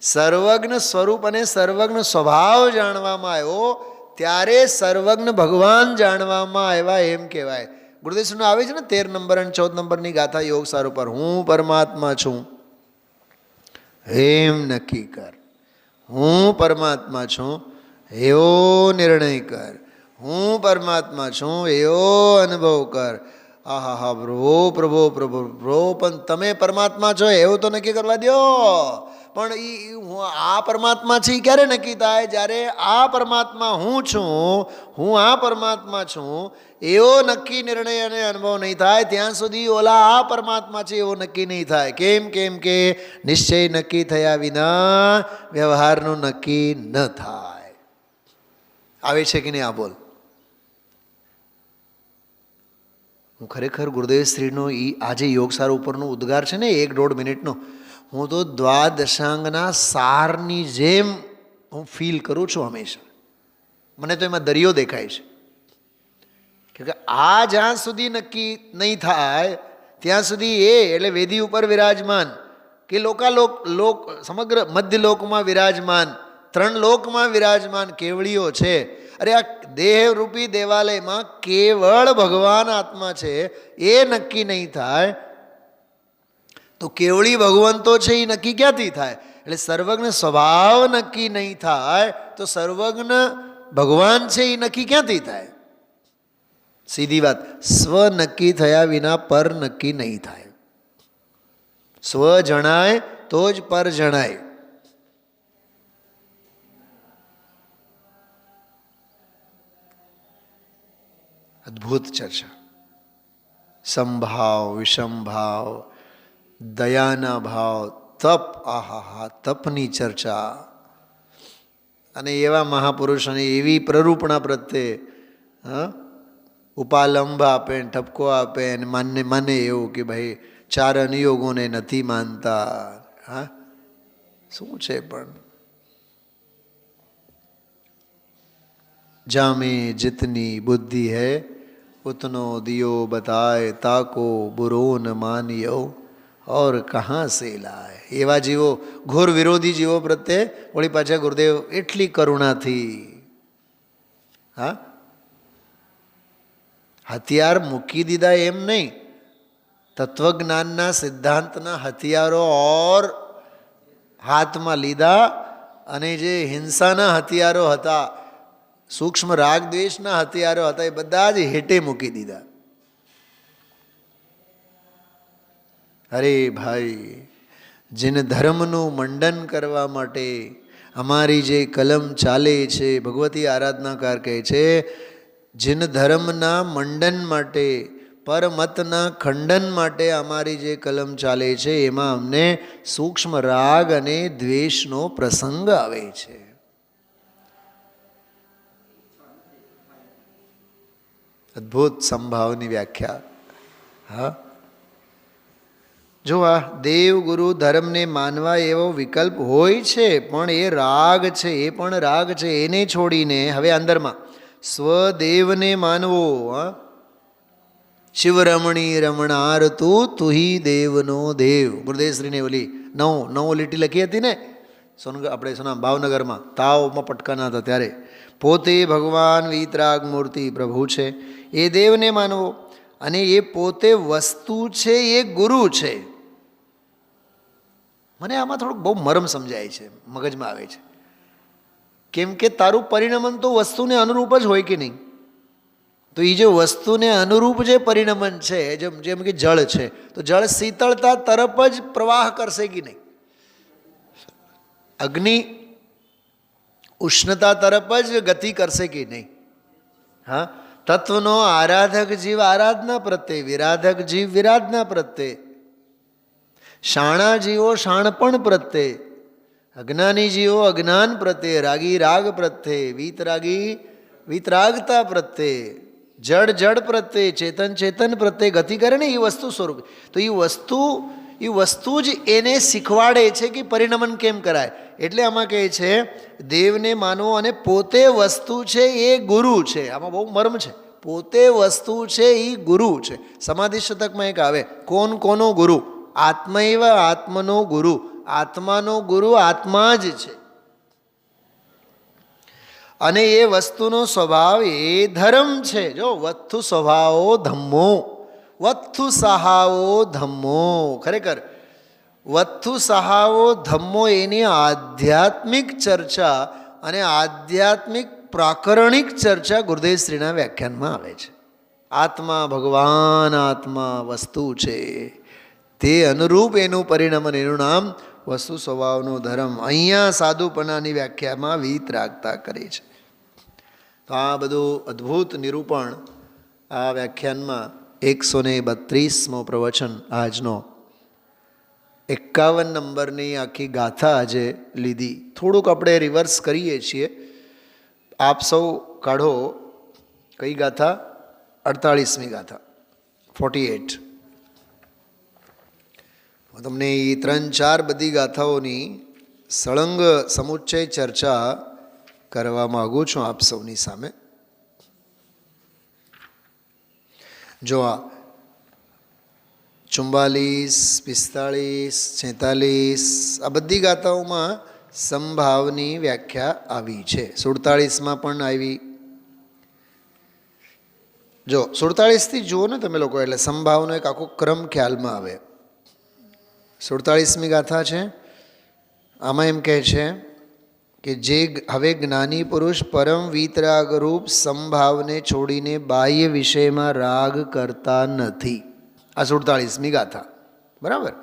સર્વજ્ઞ સ્વરૂપ અને સર્વજ્ઞ સ્વભાવ જાણવામાં આવ્યો ત્યારે સર્વજ્ઞ ભગવાન જાણવામાં આવ્યા એમ કહેવાય. ગુરુદેવનું આવે છે ને 13 નંબર અને 14 નંબરની ગાથા યોગ સાર ઉપર. હું પરમાત્મા છું એમ નક્કી કર. હું પરમાત્મા છું એવો નિર્ણય કર. હું પરમાત્મા છું એવો અનુભવ કર. આહા હા પ્રભુ પ્રભુ પ્રભુ પ્રભુ પણ તમે પરમાત્મા છો એવું તો નક્કી કરવા દો. પણ હું આ પરમાત્મા છે એ ક્યારે નક્કી થાય? જ્યારે આ પરમાત્મા હું છું, હું આ પરમાત્મા છું એવો નક્કી નિર્ણય અને અનુભવ નહીં થાય ત્યાં સુધી ઓલા આ પરમાત્મા છે એવો નક્કી નહીં થાય. કેમ? કેમ કે નિશ્ચય નક્કી થયા વિના વ્યવહારનું નક્કી ન થાય. આવે છે કે નહીં આ બોલ? હું ખરેખર ગુરુદેવ શ્રીનો આજે યોગસાર ઉપરનો ઉદ્ગાર છે ને 1-1.5 મિનિટનો, હું તો દ્વાદશાંગના સારની જેમ હું ફીલ કરું છું હંમેશા. મને તો એમાં દરિયો દેખાય છે કે આ જ્યાં સુધી નક્કી નહીં થાય ત્યાં સુધી એ એટલે વેદી ઉપર વિરાજમાન કે લોક સમગ્ર મધ્યલોકમાં વિરાજમાન, 3 લોકમાં વિરાજમાન કેવળીઓ છે. અરે આ દેહરૂપી દેવાલયમાં કેવળ ભગવાન આત્મા છે એ નક્કી નહીં થાય તો કેવળી ભગવંતો છે એ નક્કી ક્યાંથી થાય? એટલે સર્વજ્ઞ સ્વભાવ નક્કી નહીં થાય તો સર્વજ્ઞ ભગવાન છે એ નક્કી ક્યાંથી થાય? સીધી વાત, સ્વ નક્કી થયા વિના પર નક્કી નહીં થાય. સ્વ જણાય તો જ પર જણાય. અદ્ભુત ચર્ચા. સંભાવ, વિષમભાવ, દયાના ભાવ, તપ. આહા તપની ચર્ચા. અને એવા મહાપુરુષોની એવી પ્રરૂપણા પ્રત્યે ઉપાલંબ આપે, ઠપકો આપે અને માને એવું કે ભાઈ 4 અનુયોગોને નથી માનતા. હા શું છે પણ? જામે जितनी बुद्धि है उतनो दियो बताए ताको बुरो न मानियो और कहाँ से लाए. એવા જીવો, ઘોર વિરોધી જીવો પ્રત્યે વળી પાછા ગુરુદેવ એટલી કરુણાથી હથિયાર મૂકી દીધા એમ નહીં, તત્વજ્ઞાનના સિદ્ધાંતના હથિયારો ઓર હાથમાં લીધા અને જે હિંસાના હથિયારો હતા, સૂક્ષ્મ રાગ દ્વેષના હથિયારો હતા એ બધા જ હેઠે મૂકી દીધા. અરે ભાઈ, જેને ધર્મનું મંડન કરવા માટે અમારી જે કલમ ચાલે છે, ભગવતી આરાધનાકાર કહે છે, જીન ધર્મના મંડન માટે, પરમતના ખંડન માટે અમારી જે કલમ ચાલે છે એમાં અમને સૂક્ષ્મ રાગ અને દ્વેષનો પ્રસંગ આવે છે. અદ્ભુત સંભાવની વ્યાખ્યા. હા, જો આ દેવ ગુરુ ધર્મને માનવા એવો વિકલ્પ હોય છે પણ એ રાગ છે, એ પણ રાગ છે. એને છોડીને હવે અંદરમાં સ્વદેવને માનવો. શિવરમણી રમણાર તું તુહી દેવનો દેવ. ગુરુદેવશ્રીને ઓલી 9 લીટી લખી હતી ને, આપણે શું નામ ભાવનગરમાં તાવમાં પટકાના હતા ત્યારે, પોતે ભગવાન વીતરાગ મૂર્તિ પ્રભુ છે એ દેવને માનવો, અને એ પોતે વસ્તુ છે એ ગુરુ છે. મને આમાં થોડુંક બહુ મરમ સમજાય છે, મગજમાં આવે છે. કેમ કે તારું પરિણમન તો વસ્તુને અનુરૂપ જ હોય કે નહીં? તો એ જે વસ્તુને અનુરૂપ જે પરિણમન છે, જેમ કે જળ છે, તો જળ શીતળતા તરફ જ પ્રવાહ કરશે કે નહીં? અગ્નિ ઉષ્ણતા તરફ જ ગતિ કરશે કે નહીં? હા, તત્વનો આરાધક જીવ આરાધના પ્રત્યે, વિરાધક જીવ વિરાધના પ્રત્યે, શાણા જીવો શાણપણ પ્રત્યે, અજ્ઞાની જીવો અજ્ઞાન પ્રત્યે, રાગી રાગ પ્રત્યે, વીતરાગી વીતરાગતા પ્રત્યે, જડ જડ પ્રત્યે, ચેતન ચેતન પ્રત્યે ગતિ કરે ને એ વસ્તુ સ્વરૂપ. તો એ વસ્તુ જ એને શીખવાડે છે કે પરિણમન કેમ કરાય. એટલે આમાં કહે છે દેવને માનવો અને પોતે વસ્તુ છે એ ગુરુ છે. આમાં બહુ મર્મ છે. પોતે વસ્તુ છે એ ગુરુ છે. સમાધિ શતકમાં એક આવે, કોણ કોનો ગુરુ? આત્મૈવ આત્મનો ગુરુ. આત્માનો ગુરુ આત્મા જ છે. અને એ વસ્તુનો સ્વભાવ એ ધર્મ છે. જો વત્થુ સ્વભાવો ધમ્મો, વત્થુ સહાવો ધમ્મો. ખરેખર વત્થુ સહાવો ધમ્મો એની આધ્યાત્મિક ચર્ચા અને આધ્યાત્મિક પ્રાકરણિક ચર્ચા ગુરુદેવશ્રીના વ્યાખ્યાનમાં આવે છે. આત્મા ભગવાન, આત્મા વસ્તુ છે, તે અનુરૂપ એનું પરિણમન, એનું નામ વસ્તુ સ્વભાવનો ધર્મ. અહીંયા સાધુપણાની વ્યાખ્યામાં વીતરાગતા કરે છે. તો આ બધું અદ્ભુત નિરૂપણ આ વ્યાખ્યાનમાં 132મો પ્રવચન આજનો 51 નંબરની આખી ગાથા આજે લીધી. થોડુંક આપણે રિવર્સ કરીએ છીએ. આપ સૌ કાઢો કઈ ગાથા? 48મી ગાથા, 48. હું તમને એ 3-4 બધી ગાથાઓની સળંગ સમુચ્ચય ચર્ચા કરવા માગું છું આપ સૌની સામે. જો આ 44, 45, 46 આ બધી ગાથાઓમાં સંભાવની વ્યાખ્યા આવી છે. 47માં પણ આવી. જો 47થી જુઓ ને તમે લોકો, એટલે સંભાવનો એક આખો ક્રમ ખ્યાલમાં આવે. 47મી ગાથા છે. આમાં એમ કહે છે કે જે હવે જ્ઞાની પુરુષ પરમ વીતરાગ રૂપ સંભાવને છોડીને બાહ્ય વિષયમાં રાગ કરતા નથી. આ 47મી ગાથા. બરાબર.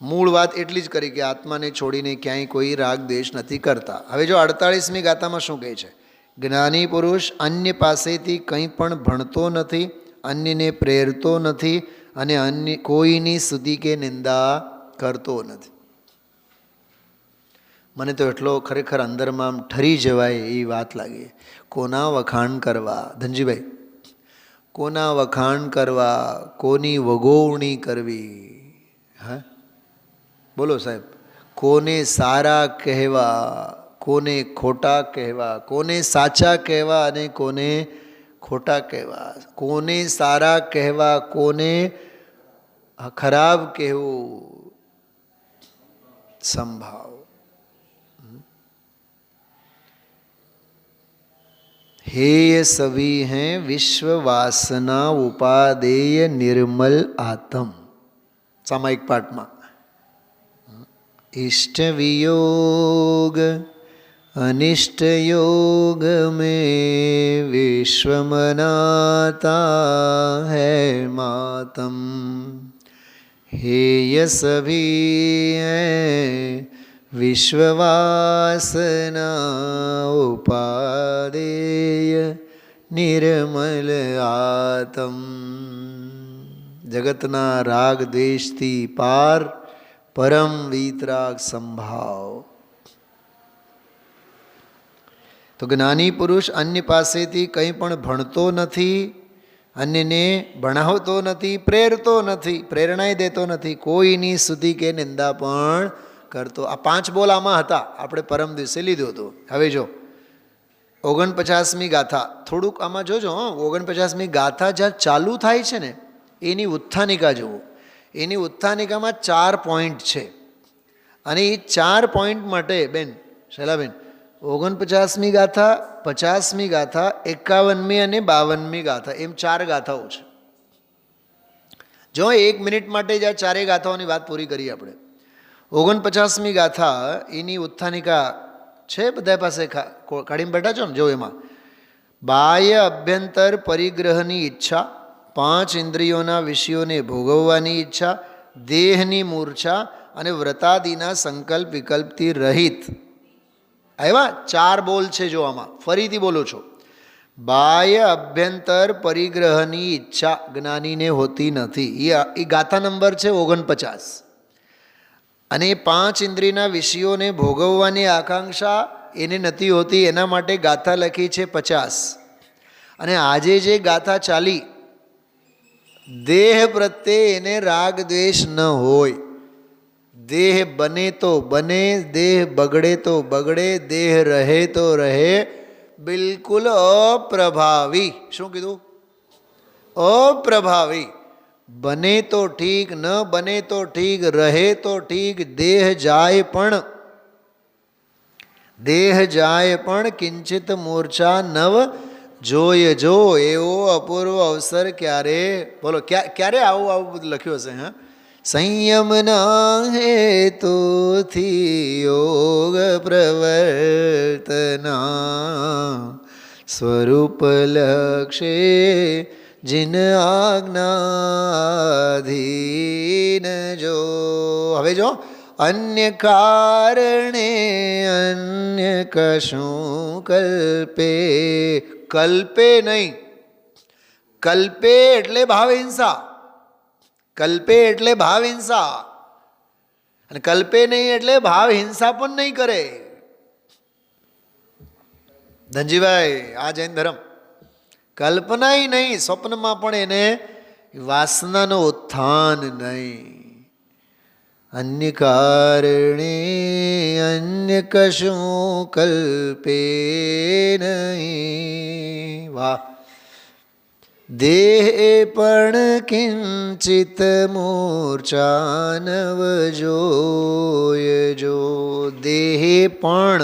મૂળ વાત એટલી જ કરી કે આત્માને છોડીને ક્યાંય કોઈ રાગ દ્વેષ નથી કરતા. હવે જો 48મી ગાથામાં શું કહે છે? જ્ઞાની પુરુષ અન્ય પાસેથી કંઈ પણ ભણતો નથી, અન્યને પ્રેરતો નથી, અને અન્ય કોઈની સ્તુતિ કે નિંદા કરતો નથી. મને તો એટલો ખરેખર અંદરમાં આમ ઠરી જવાય એ વાત લાગી. કોના વખાણ કરવા ધનજીભાઈ? કોના વખાણ કરવા, કોની વગોવણી કરવી? હા બોલો સાહેબ. કોને સારા કહેવા, કોને ખોટા કહેવા, કોને સાચા કહેવા અને કોને ખોટા કહેવા, કોને સારા કહેવા, કોને ખરાબ કહેવું. સંભાવ. हेय सभी हैं विश्व वासना उपादेय निर्मल आत्म. सामायिक पाठ में इष्ट वियोग अनिष्ट योग में विश्व मनाता है मातम. हेय सभी हैं विश्ववासना उपादेय निर्मल आत्म. जगतना राग द्वेषથી પાર પરમ વીતરાગ સંભાવ. તો જ્ઞાની પુરુષ અન્ય પાસેથી કંઈ પણ ભણતો નથી, અન્યને ભણાવતો નથી, પ્રેરતો નથી, પ્રેરણાય દેતો નથી, કોઈની સ્તુતિ કે નિંદા પણ કરતો. આ 5 બોલ આમાં હતા. આપણે પરમ દિવસે લીધું હતું. હવે જો 49મી ગાથા થોડુંક આમાં જોજો. 49મી ગાથા જ્યાં ચાલુ થાય છે ને એની ઉત્થાનિકા જુઓ. એની ઉત્થાનિકામાં 4 પોઈન્ટ છે. અને એ 4 પોઈન્ટ માટે બેન શૈલાબેન 49મી ગાથા, 50મી ગાથા, 51મી અને 52મી ગાથા, એમ 4 ગાથાઓ છે. જો 1 મિનિટ માટે જ આ 4 ગાથાઓની વાત પૂરી કરીએ આપણે. 49મી ગાથા એની ઉત્થાનિકા છે બધા પાસે, કાઢીને બેઠા છો ને, જો એમાં બાહ્ય અભ્યંતર પરિગ્રહની ઈચ્છા, 5 ઇન્દ્રિયોના વિષયોને ભોગવવાની ઈચ્છા, દેહની મૂર્છા અને વ્રતાદિના સંકલ્પ વિકલ્પથી રહિત. આવ્યા 4 બોલ છે જો આમાં, ફરીથી બોલો છો. બાહ્ય અભ્યંતર પરિગ્રહની ઈચ્છા જ્ઞાનીને હોતી નથી, એ ગાથા નંબર છે 49. અને 5 ઇન્દ્રિયના વિષયોને ભોગવવાની આકાંક્ષા એને નથી હોતી, એના માટે ગાથા લખી છે 50. અને આજે જે ગાથા ચાલી, દેહ પ્રત્યે એને રાગ દ્વેષ ન હોય, દેહ બને તો બને, દેહ બગડે તો બગડે, દેહ રહે તો રહે, બિલકુલ અપ્રભાવી. શું કીધું? અપ્રભાવી. બને તો ઠીક, ન બને તો ઠીક, રહે તો ઠીક, દેહ જાય પણ કિંચિત મૂર્છા નવ જોય જો, એવો અપૂર્વ અવસર ક્યારે, બોલો ક્યારે આવું બધું લખ્યું હશે? હા, સંયમના હેતુથી યોગ પ્રવર્તના સ્વરૂપ લક્ષે જિન આજ્ઞાધીન જો. હવે જો, અન્ય કારણે અન્ય કશું કલ્પે, કલ્પે નહીં, કલ્પે એટલે ભાવ હિંસા, કલ્પે એટલે ભાવ હિંસા, અને કલ્પે નહીં એટલે ભાવ હિંસા પણ નહીં કરે. ધનજીભાઈ, આ જૈન ધર્મ કલ્પના નહીં, સ્વપ્નમાં પણ એને વાસનાનો ઉત્થાન નહીં. અન્ય કારણે અન્ય કશું કલ્પે નહીં. વાહ. દેહ પણ કિંચિત મૂર્છાનવ જોય જો. દેહે પણ,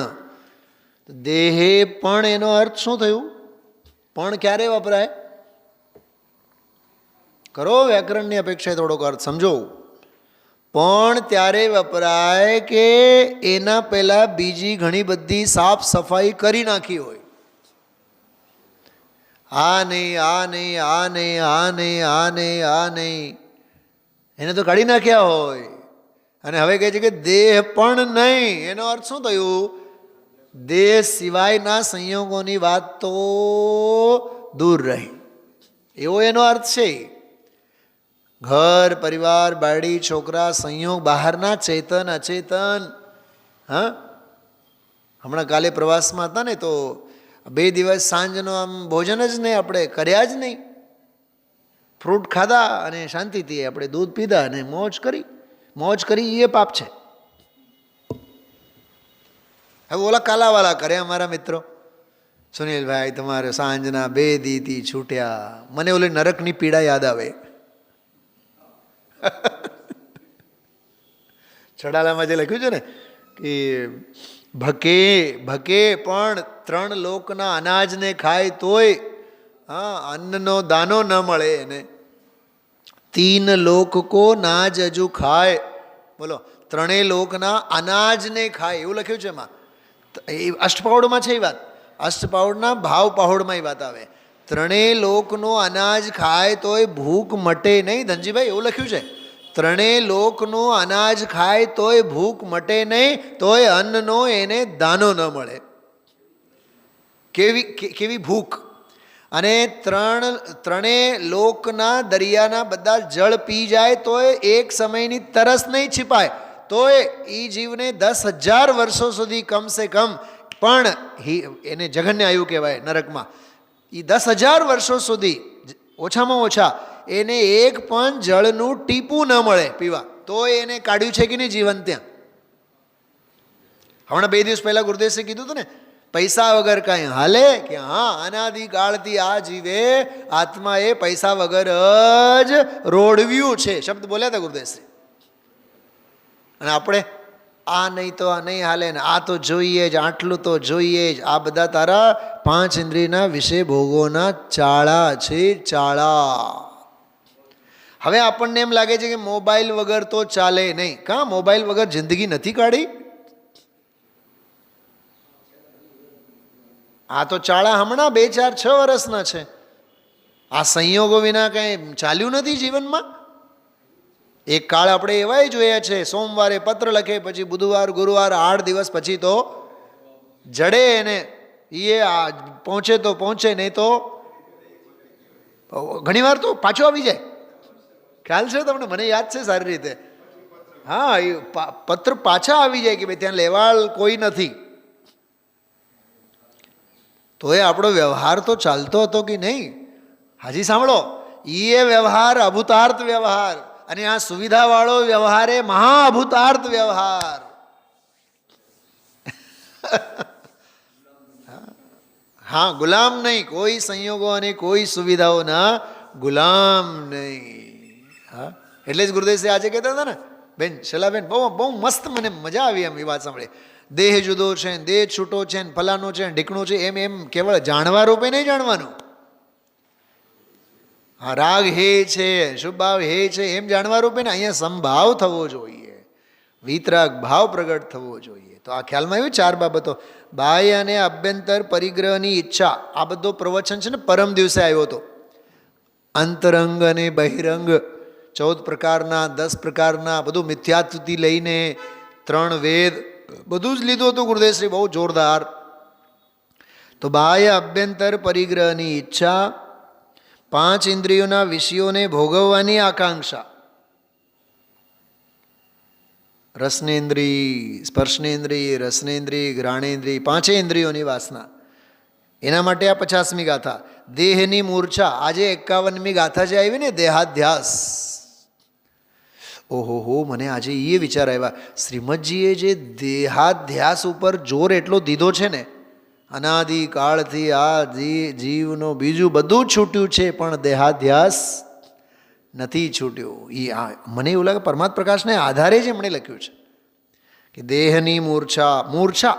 દેહે પણ એનો અર્થ શું થયું? પણ ક્યારે વપરાય? કરો વ્યાકરણની અપેક્ષાએ થોડોક અર્થ સમજો. પણ ત્યારે વપરાય કે એના પહેલાં બીજી ઘણી બધી સાફ સફાઈ કરી નાખી હોય. આ નહીં, આ નહીં, આ નહીં, આ નહીં, આ નહીં, આ નહીં, એને તો કાઢી નાખ્યા હોય. અને હવે કહે છે કે દેહ પણ નહીં. એનો અર્થ શું થયું? દેહ સિવાયના સંયોગોની વાત તો દૂર રહી, એવો એનો અર્થ છે. ઘર પરિવાર બાળી છોકરા સંયોગ બહારના ચેતન અચેતન. હા, હમણાં કાલે પ્રવાસમાં હતા ને, તો 2 દિવસ સાંજનો આમ ભોજન જ નહીં આપણે કર્યા જ નહીં. ફ્રૂટ ખાધા અને શાંતિથી આપણે દૂધ પીધા અને મોજ કરી એ પાપ છે. હવે ઓલા કાલાવાલા કરે અમારા મિત્રો, સુનિલભાઈ તમારે સાંજના 2 દીથી છૂટ્યા. મને ઓલી નરકની પીડા યાદ આવે. છડાલામાં જે લખ્યું છે ને કે ભકે પણ 3 લોકના અનાજને ખાય તોય અન્નનો દાનો ન મળે એને. 3 લોક કો નાજ હજુ ખાય. બોલો, 3 લોકના અનાજને ખાય એવું લખ્યું છે એમાં. એ અષ્ટપાઉડમાં છે એ વાત, અષ્ટપાઉડના ભાવ પહોળમાં એ વાત આવે. 3 લોકનો અનાજ ખાય તોય ભૂખ મટે નહીં. ધનજીભાઈ એવું લખ્યું છે, 3 લોકનો અનાજ ખાય તોય ભૂખ મટે નહીં, તોય અન્નનો એને દાનો ન મળે. કેવી ભૂખ! અને 3 લોકના દરિયાના બધા જળ પી જાય તોય એક સમયની તરસ નહીં छिपाય, તોય એ જીવને 10,000 વર્ષો સુધી કમસે કમ, પણ એને જઘન્ય આયુ કહેવાય નરકમાં. એ 10,000 વર્ષો સુધી ઓછામાં ઓછા એને એક પણ જળનું ટીપું ન મળે પીવા, તોય એને કાઢ્યું છે કે નહીં જીવન ત્યાં. હમણાં 2 દિવસ પહેલાં ગુરુદેશે કીધું હતું ને, પૈસા વગર કાંઈ હાલે? કે હા, અનાદિકાળથી આ જીવે આત્માએ પૈસા વગર જ રોડવ્યું છે. શબ્દ બોલ્યા હતા ગુરુદેશે. અને આપણે આ નહીં તો આ નહીં હાલે ને, આ તો જોઈએ જ, આટલું તો જોઈએ જ. આ બધા તારા 5 ઇન્દ્રિયના વિષય ભોગોના ચાળા છે, ચાળા. હવે આપણને એમ લાગે છે કે મોબાઈલ વગર તો ચાલે નહીં. કાં મોબાઈલ વગર જિંદગી નથી કાઢી? આ તો ચાળા હમણાં 2, 4, 6 વર્ષના છે. આ સંયોગો વિના કંઈ ચાલ્યું નથી જીવનમાં. એક કાળ આપણે એવાય જોયા છે, સોમવારે પત્ર લખે, પછી બુધવાર ગુરુવાર 8 દિવસ પછી તો જડે એને એ પહોંચે તો પહોંચે, નહીં તો ઘણીવાર તો પાછો આવી જાય. ખ્યાલ છે તમને? મને યાદ છે સારી રીતે. હા, એ પત્ર પાછા આવી જાય કે ભાઈ ત્યાં લેવાલ કોઈ નથી. તો એ આપણો વ્યવહાર તો ચાલતો હતો કે નહીં? હાજી સાંભળો, એ વ્યવહાર અભૂતાર્થ વ્યવહાર, અને આ સુવિધાવાળો વ્યવહાર એ મહાઅભૂતાર્થ વ્યવહાર. હા, ગુલામ નહીં, કોઈ સંયોગો અને કોઈ સુવિધાઓના ગુલામ નહીં. હા, એટલે જ ગુરુદેવ આજે કહેતા હતા ને, બેન શૈલાબેન, બહુ બહુ મસ્ત, મને મજા આવી એમ એ વાત સાંભળે. દેહ જુદો છે, દેહ છૂટો છે, ફલાનો છે, ઢીકણું છે, એમ કેવળ જાણવા રૂપે નહીં જાણવાનું. હા, રાગ હે છે, શુભ ભાવ હે છે, એમ જાણવા રૂપે ને અહીંયા સંભાવ થવો જોઈએ, વિતરાગ ભાવ પ્રગટ થવો જોઈએ. તો આ ખ્યાલમાં આવ્યું 4 બાબતો. બાહ્ય અને અભ્યંતર પરિગ્રહની ઈચ્છા, આ બધો પ્રવચન છે ને પરમ દિવસે આવ્યો હતો. અંતરંગ અને બહિરંગ 14 પ્રકારના, 10 પ્રકારના, બધું મિથ્યાત્વથી લઈને 3 વેદ, બધું જ લીધું હતું ગુરુદેવશ્રી, બહુ જોરદાર. તો બાહ્ય અભ્યંતર પરિગ્રહની ઈચ્છા, 5 ઇન્દ્રિયોના વિષયોને ભોગવવાની આકાંક્ષા, રસનેન્દ્રિય, સ્પર્શનેન્દ્રિય, રસનેન્દ્રિય, ઘ્રાણેન્દ્રિય, 5 ઇન્દ્રિયોની વાસના. એના માટે આ 50મી ગાથા. દેહની મૂર્છા, આજે 51મી ગાથા જે આવી ને, દેહાધ્યાસ. ઓહો, મને આજે એ વિચાર આવ્યા, શ્રીમદજીએ જે દેહાધ્યાસ ઉપર જોર એટલો દીધો છે ને, અનાદિકાળથી આ જીવનો બીજું બધું છૂટ્યું છે, પણ દેહાધ્યાસ નથી છૂટ્યો. એ મને એવું લાગે પરમાત્મ પ્રકાશને આધારે જ એમણે લખ્યું છે કે દેહની મૂર્છા. મૂર્છા,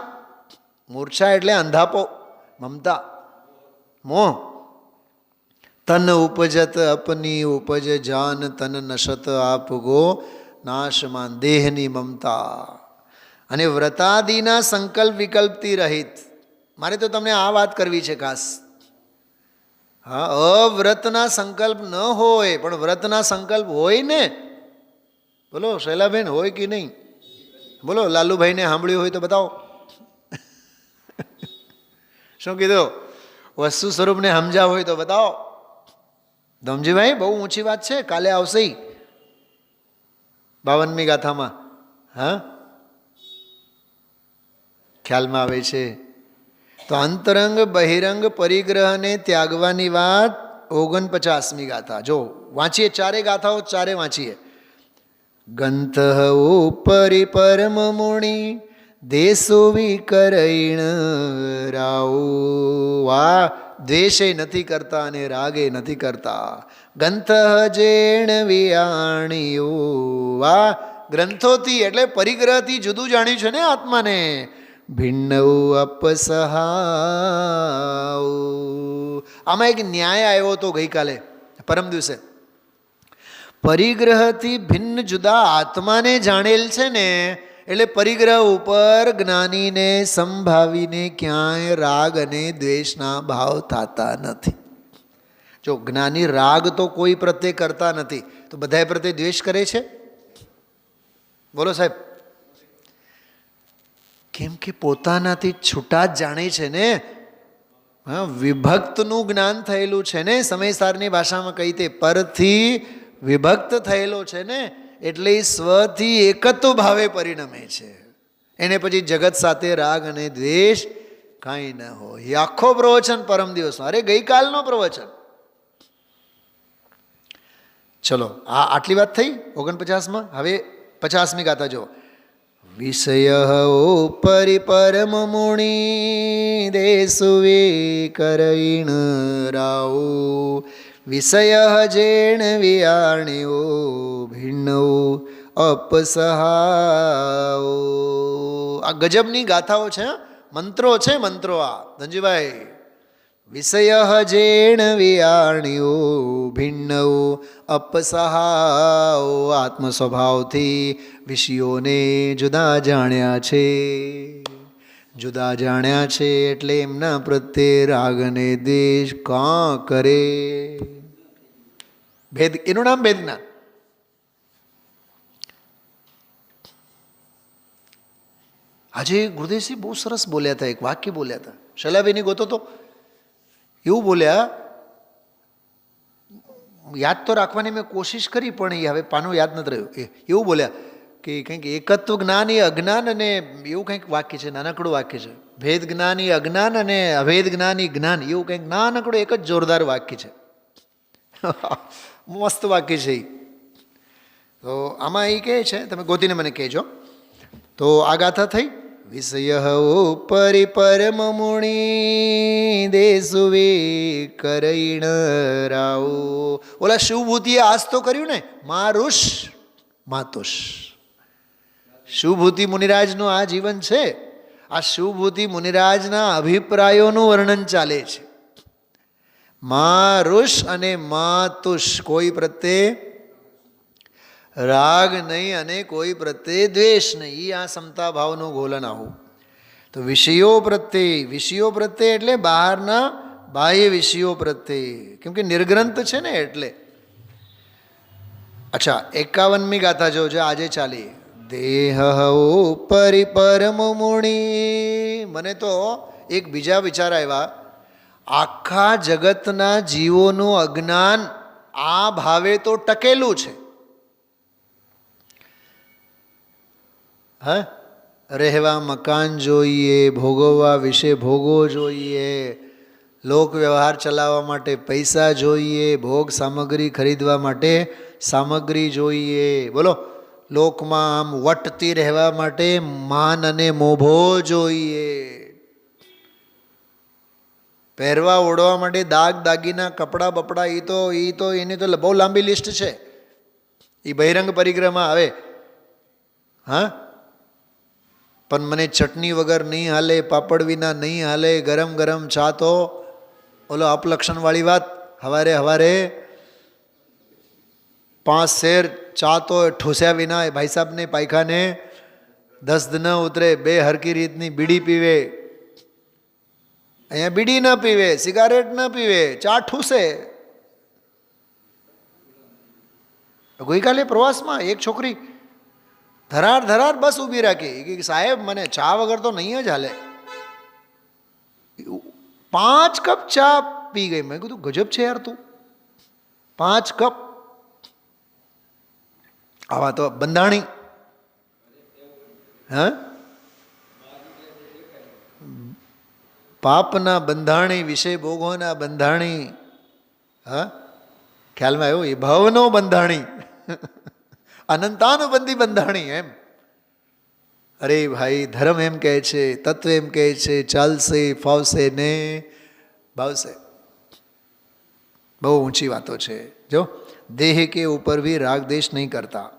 મૂર્છા એટલે અંધાપો, મમતા, મોહ. તન ઉપજત અપની ઉપજ જાન, તન નશત આપ ગો નાશમાન. દેહની મમતા અને વ્રતાદિના સંકલ્પ વિકલ્પથી રહિત. મારે તો તમને આ વાત કરવી છે ખાસ. હા, અવ્રતના સંકલ્પ ન હોય, પણ વ્રતના સંકલ્પ હોય ને. બોલો શૈલાબેન, હોય કે નહીં? બોલો, લાલુભાઈને સાંભળ્યું હોય તો બતાવો. શું કીધું? વસ્તુ સ્વરૂપને સમજાવ હોય તો બતાવો. ધમજીભાઈ, બહુ ઊંચી વાત છે, કાલે આવશે 52મી ગાથામાં. હા, ખ્યાલમાં આવે છે. તો અંતરંગ બહિરંગ પરિગ્રહને ત્યાગવાની વાત 49મી ગાથા. જો વાંચીએ, 4 ગાથાઓ, 4 વાંચીએ. ગંત ઉપરી પરમ મુનિ દેશો વિકરૈણ રાવ. વા, દ્વેષે નથી કરતા અને રાગે નથી કરતા. ગ્રંથ જેણ વિયાણીઓ. વા, ગ્રંથોથી એટલે પરિગ્રહથી જુદું જાણ્યું છે ને આત્માને. ભિન્ન અપસહાવ. આમાં એક ન્યાય આવ્યો હતો ગઈકાલે, પરમ દિવસે. પરિગ્રહથી ભિન્ન જુદા આત્માને જાણેલ છે ને, એટલે પરિગ્રહ ઉપર જ્ઞાનીને સંભાવીને ક્યાંય રાગ અને દ્વેષના ભાવ થતા નથી. જો જ્ઞાની રાગ તો કોઈ પ્રત્યે કરતા નથી, તો બધા પ્રત્યે દ્વેષ કરે છે? બોલો સાહેબ. કેમ કે પોતાનાથી છૂટા જ જાણે છે ને. હા, વિભક્તનું જ્ઞાન થયેલું છે ને, સમયસારની ભાષામાં કહી તે પરથી વિભક્ત થયેલો છે ને, એટલે એ સ્વથી એકત્વ ભાવે પરિણમે છે. એને પછી જગત સાથે રાગ અને દ્વેષ કાંઈ ન હોય. એ આખો પ્રવચન પરમ દિવસનો, અરે ગઈકાલનો પ્રવચન. ચલો, આટલી વાત થઈ 49માં. હવે 50મી ગાથા જો. વિષય ઉપરી પરમ મુનિ દેશુ વિકરૈણ રાવ. વિષય જેણ વિયાણ્યો ભિન્નઓ અપસહાઓ. આ ગજબની ગાથાઓ છે, મંત્રો છે, મંત્રો. આ ધનજીભાઈ, વિષય જેણ વિયાણ્યો ભિન્નઓ અપસહાઓ. આત્મ સ્વભાવથી વિષયોને જુદા જાણ્યા છે. જુદા જાણ્યા છે એટલે એમના પ્રત્યે રાગને દ્વેષ કાં કરે. ભેદ, એનું નામ ભેદ જ્ઞાન. આજે ગુરુદેવસિંહ બહુ સરસ બોલ્યા હતા, એક વાક્ય બોલ્યા હતા. શૈલાબેનની ગોતો તો એવું બોલ્યા, યાદ તો રાખવાની મેં કોશિશ કરી પણ એ હવે પાનું યાદ નથી રહ્યું. એવું બોલ્યા કે કંઈક એકત્વ જ્ઞાન એ અજ્ઞાન, અને એવું કંઈક વાક્ય છે, નાનકડું વાક્ય છે. ભેદ જ્ઞાન એ અજ્ઞાન અને અભેદ જ્ઞાન એ જ્ઞાન, એવું કંઈક નાનકડું એક જ જોરદાર વાક્ય છે. મસ્ત વાક્ય છે એ. તો આમાં એ કહે છે, તમે ગોતીને મને કહેજો. તો આ ગાથા થઈ. વિષય ઉપરી પરમ મુનિ દેસુવે કરઈણ રાવ. ઓલા શિવભૂતિએ આજ તો કર્યું ને, મારુષ માતુષ. શિવભૂતિ મુનિરાજનું આ જીવન છે. આ શિવભૂતિ મુનિરાજના અભિપ્રાયોનું વર્ણન ચાલે છે. મારુષ અને માતુષ, કોઈ પ્રત્યે રાગ નહીં અને કોઈ પ્રત્યે દ્વેષ નહીં. આ સમતા ભાવનું ગોલન આવું. તો વિષયો પ્રત્યે એટલે બહારના બાહ્ય વિષયો પ્રત્યે, કેમ કે નિર્ગ્રંથ છે ને એટલે. અચ્છા, 51મી ગાથા જોજો, આજે ચાલી. દેહ ઉપરી પરમ મુનિ. મને તો એક બીજા વિચાર આવ્યા. આખા જગતના જીવોનું અજ્ઞાન આ ભાવે તો ટકેલું છે. હા, રહેવા મકાન જોઈએ, ભોગવવા વિશે ભોગો જોઈએ, લોક વ્યવહાર ચલાવવા માટે પૈસા જોઈએ, ભોગ સામગ્રી ખરીદવા માટે સામગ્રી જોઈએ. બોલો, લોકમાં આમ વટતી રહેવા માટે માન અને મોભો જોઈએ, પહેરવા ઓઢવા માટે દાગ દાગીના કપડાં બપડા. એ તો એની તો બહુ લાંબી લિસ્ટ છે. એ બહિરંગ પરિક્રમા આવે. હા, પણ મને ચટણી વગર નહીં હાલે, પાપડ વિના નહીં હાલે, ગરમ ગરમ ચા તો ઓલો અપલક્ષણવાળી વાત. હવારે 5 શેર ચા તો ઠોસ્યા વિના ભાઈ સાહેબને પાયખાને 10 ન ઉતરે. 2 હરકી રીતની બીડી પીવે, અહીંયા બીડી ન પીવે, સિગારેટ ન પીવે, ચા ઠૂસે. ગઈકાલે પ્રવાસમાં એક છોકરી ધરાર બસ ઊભી રાખી કે સાહેબ મને ચા વગર તો નહીં જ હાલે. 5 કપ ચા પી ગઈ. મેં કીધું ગજબ છે યાર તું, 5 કપ. આવા તો બંધાણી. હા, પાપના બંધાણી, વિષય ભોગોના બંધાણી. હા, ખ્યાલમાં આવ્યું? એ ભાવનો બંધાણી, અનંતાનુબંધી બંધાણી. એમ અરે ભાઈ, ધર્મ એમ કહે છે, તત્વ એમ કહે છે, ચાલશે, ફાવશે ને ભાવશે. બહુ ઊંચી વાતો છે. જો દેહ કે ઉપર ભી રાગ દેશ નહીં કરતા.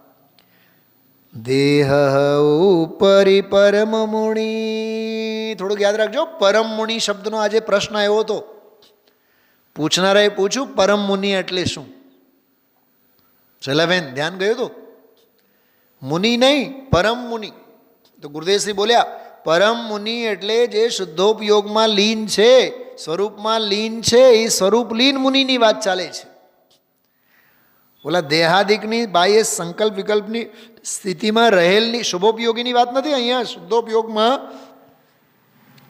દેહ ઉપરી પરમ મુનિ. થોડુંક યાદ રાખજો, પરમ મુનિ શબ્દનો આજે પ્રશ્ન આવ્યો હતો. પૂછનારાએ પૂછ્યું પરમ મુનિ એટલે શું? શૈલાબેન ધ્યાન ગયું હતું? મુનિ નહીં, પરમ મુનિ. તો ગુરુદેવસિંહ બોલ્યા પરમ મુનિ એટલે જે શુદ્ધોપયોગમાં લીન છે, સ્વરૂપમાં લીન છે, એ સ્વરૂપ લીન મુનિની વાત ચાલે છે. ઓલા દેહાદિકની બાહ્ય સંકલ્પ વિકલ્પની સ્થિતિમાં રહેલની શુભોપયોગીની વાત નથી. અહીંયા શુદ્ધોપયોગમાં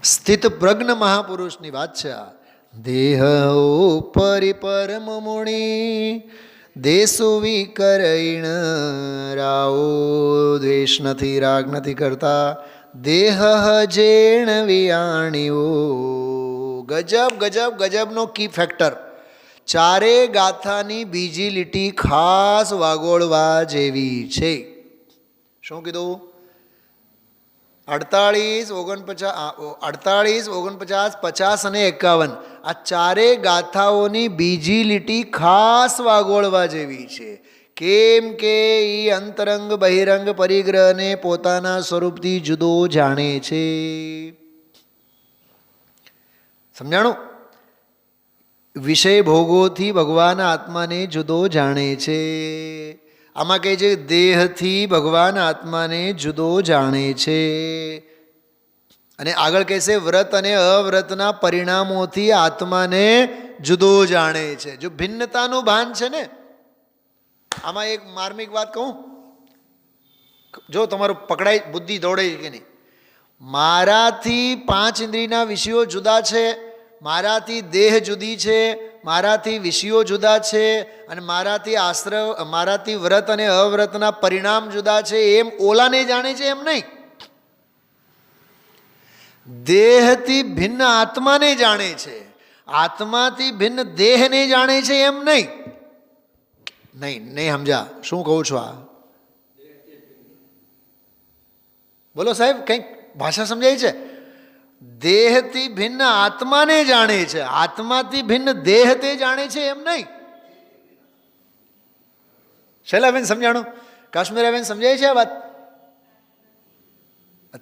સ્થિત પ્રજ્ઞ મહાપુરુષની વાત છે. આ દેહ ઉપરી પરમ મુનિ દેશુ વિકરઈણ રાઓ. દ્વેષ નથી, રાગ નથી કરતા. દેહ જેણ વિયાણ્યો. ગજબનો કી ફેક્ટર. ચારે ગાથાની બીજી લીટી ખાસ વાગોળવા જેવી છે. શું કીધું? 48, 49, 49, 50 અને 51 આ ચારે ગાથાઓની બીજી લીટી ખાસ વાગોળવા જેવી છે. કેમ કે એ અંતરંગ બહિરંગ પરિગ્રહને પોતાના સ્વરૂપથી જુદો જાણે છે. સમજાણું? વિષય ભોગોથી ભગવાન આત્માને જુદો જાણે છે. આમાં કહે છે દેહથી ભગવાન આત્માને જુદો જાણે છે. અને આગળ કહેશે વ્રત અને અવ્રતના પરિણામોથી આત્માને જુદો જાણે છે. જો ભિન્નતાનું ભાન છે ને, આમાં એક માર્મિક વાત કહું, જો તમારું પકડાય, બુદ્ધિ દોડે કે નહીં. મારાથી 5 ઇન્દ્રિયના વિષયો જુદા છે, મારાથી દેહ જુદી છે, મારાથી વિષયો જુદા છે, અને મારાથી વ્રત અને અવ્રતના પરિણામ જુદા છે, એમ ઓલાને જાણે છે એમ નહીં. દેહથી ભિન્ન આત્માને જાણે છે, આત્માથી ભિન્ન દેહને જાણે છે એમ નહીં. નહીં સમજા શું કહું છું? આ બોલો સાહેબ, કંઈક ભાષા સમજાય છે? દેહથી ભિન્ન આત્માને જાણે છે, આત્માથી ભિન્ન દેહ તે જાણે છે એમ નહીં. શૈલાબેન સમજાણું? કાશ્મીરાબેન સમજાય છે આ વાત?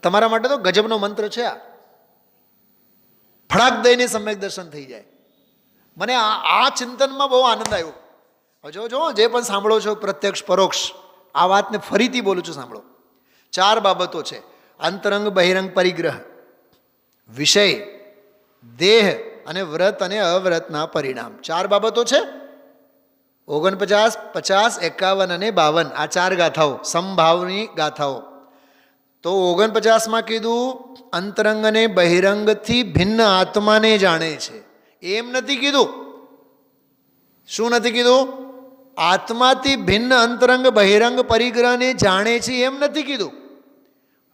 તમારા માટે તો ગજબનો મંત્ર છે આ. ફડાક દઈને સમ્યક દર્શન થઈ જાય. મને આ ચિંતનમાં બહુ આનંદ આવ્યો. જો જે પણ સાંભળો છો પ્રત્યક્ષ પરોક્ષ, આ વાતને ફરીથી બોલું છું, સાંભળો. 4 બાબતો છે: અંતરંગ બહિરંગ પરિગ્રહ, વિષય, દેહ અને વ્રત અને અવ્રતના પરિણામ. 4 બાબતો છે. 49, 50, 51 અને 52 આ 4 ગાથાઓ સમભાવની ગાથાઓ. તો 49માં કીધું અંતરંગ અને બહિરંગથી ભિન્ન આત્માને જાણે છે, એમ નથી કીધું. શું નથી કીધું? આત્માથી ભિન્ન અંતરંગ બહિરંગ પરિગ્રહને જાણે છે એમ નથી કીધું.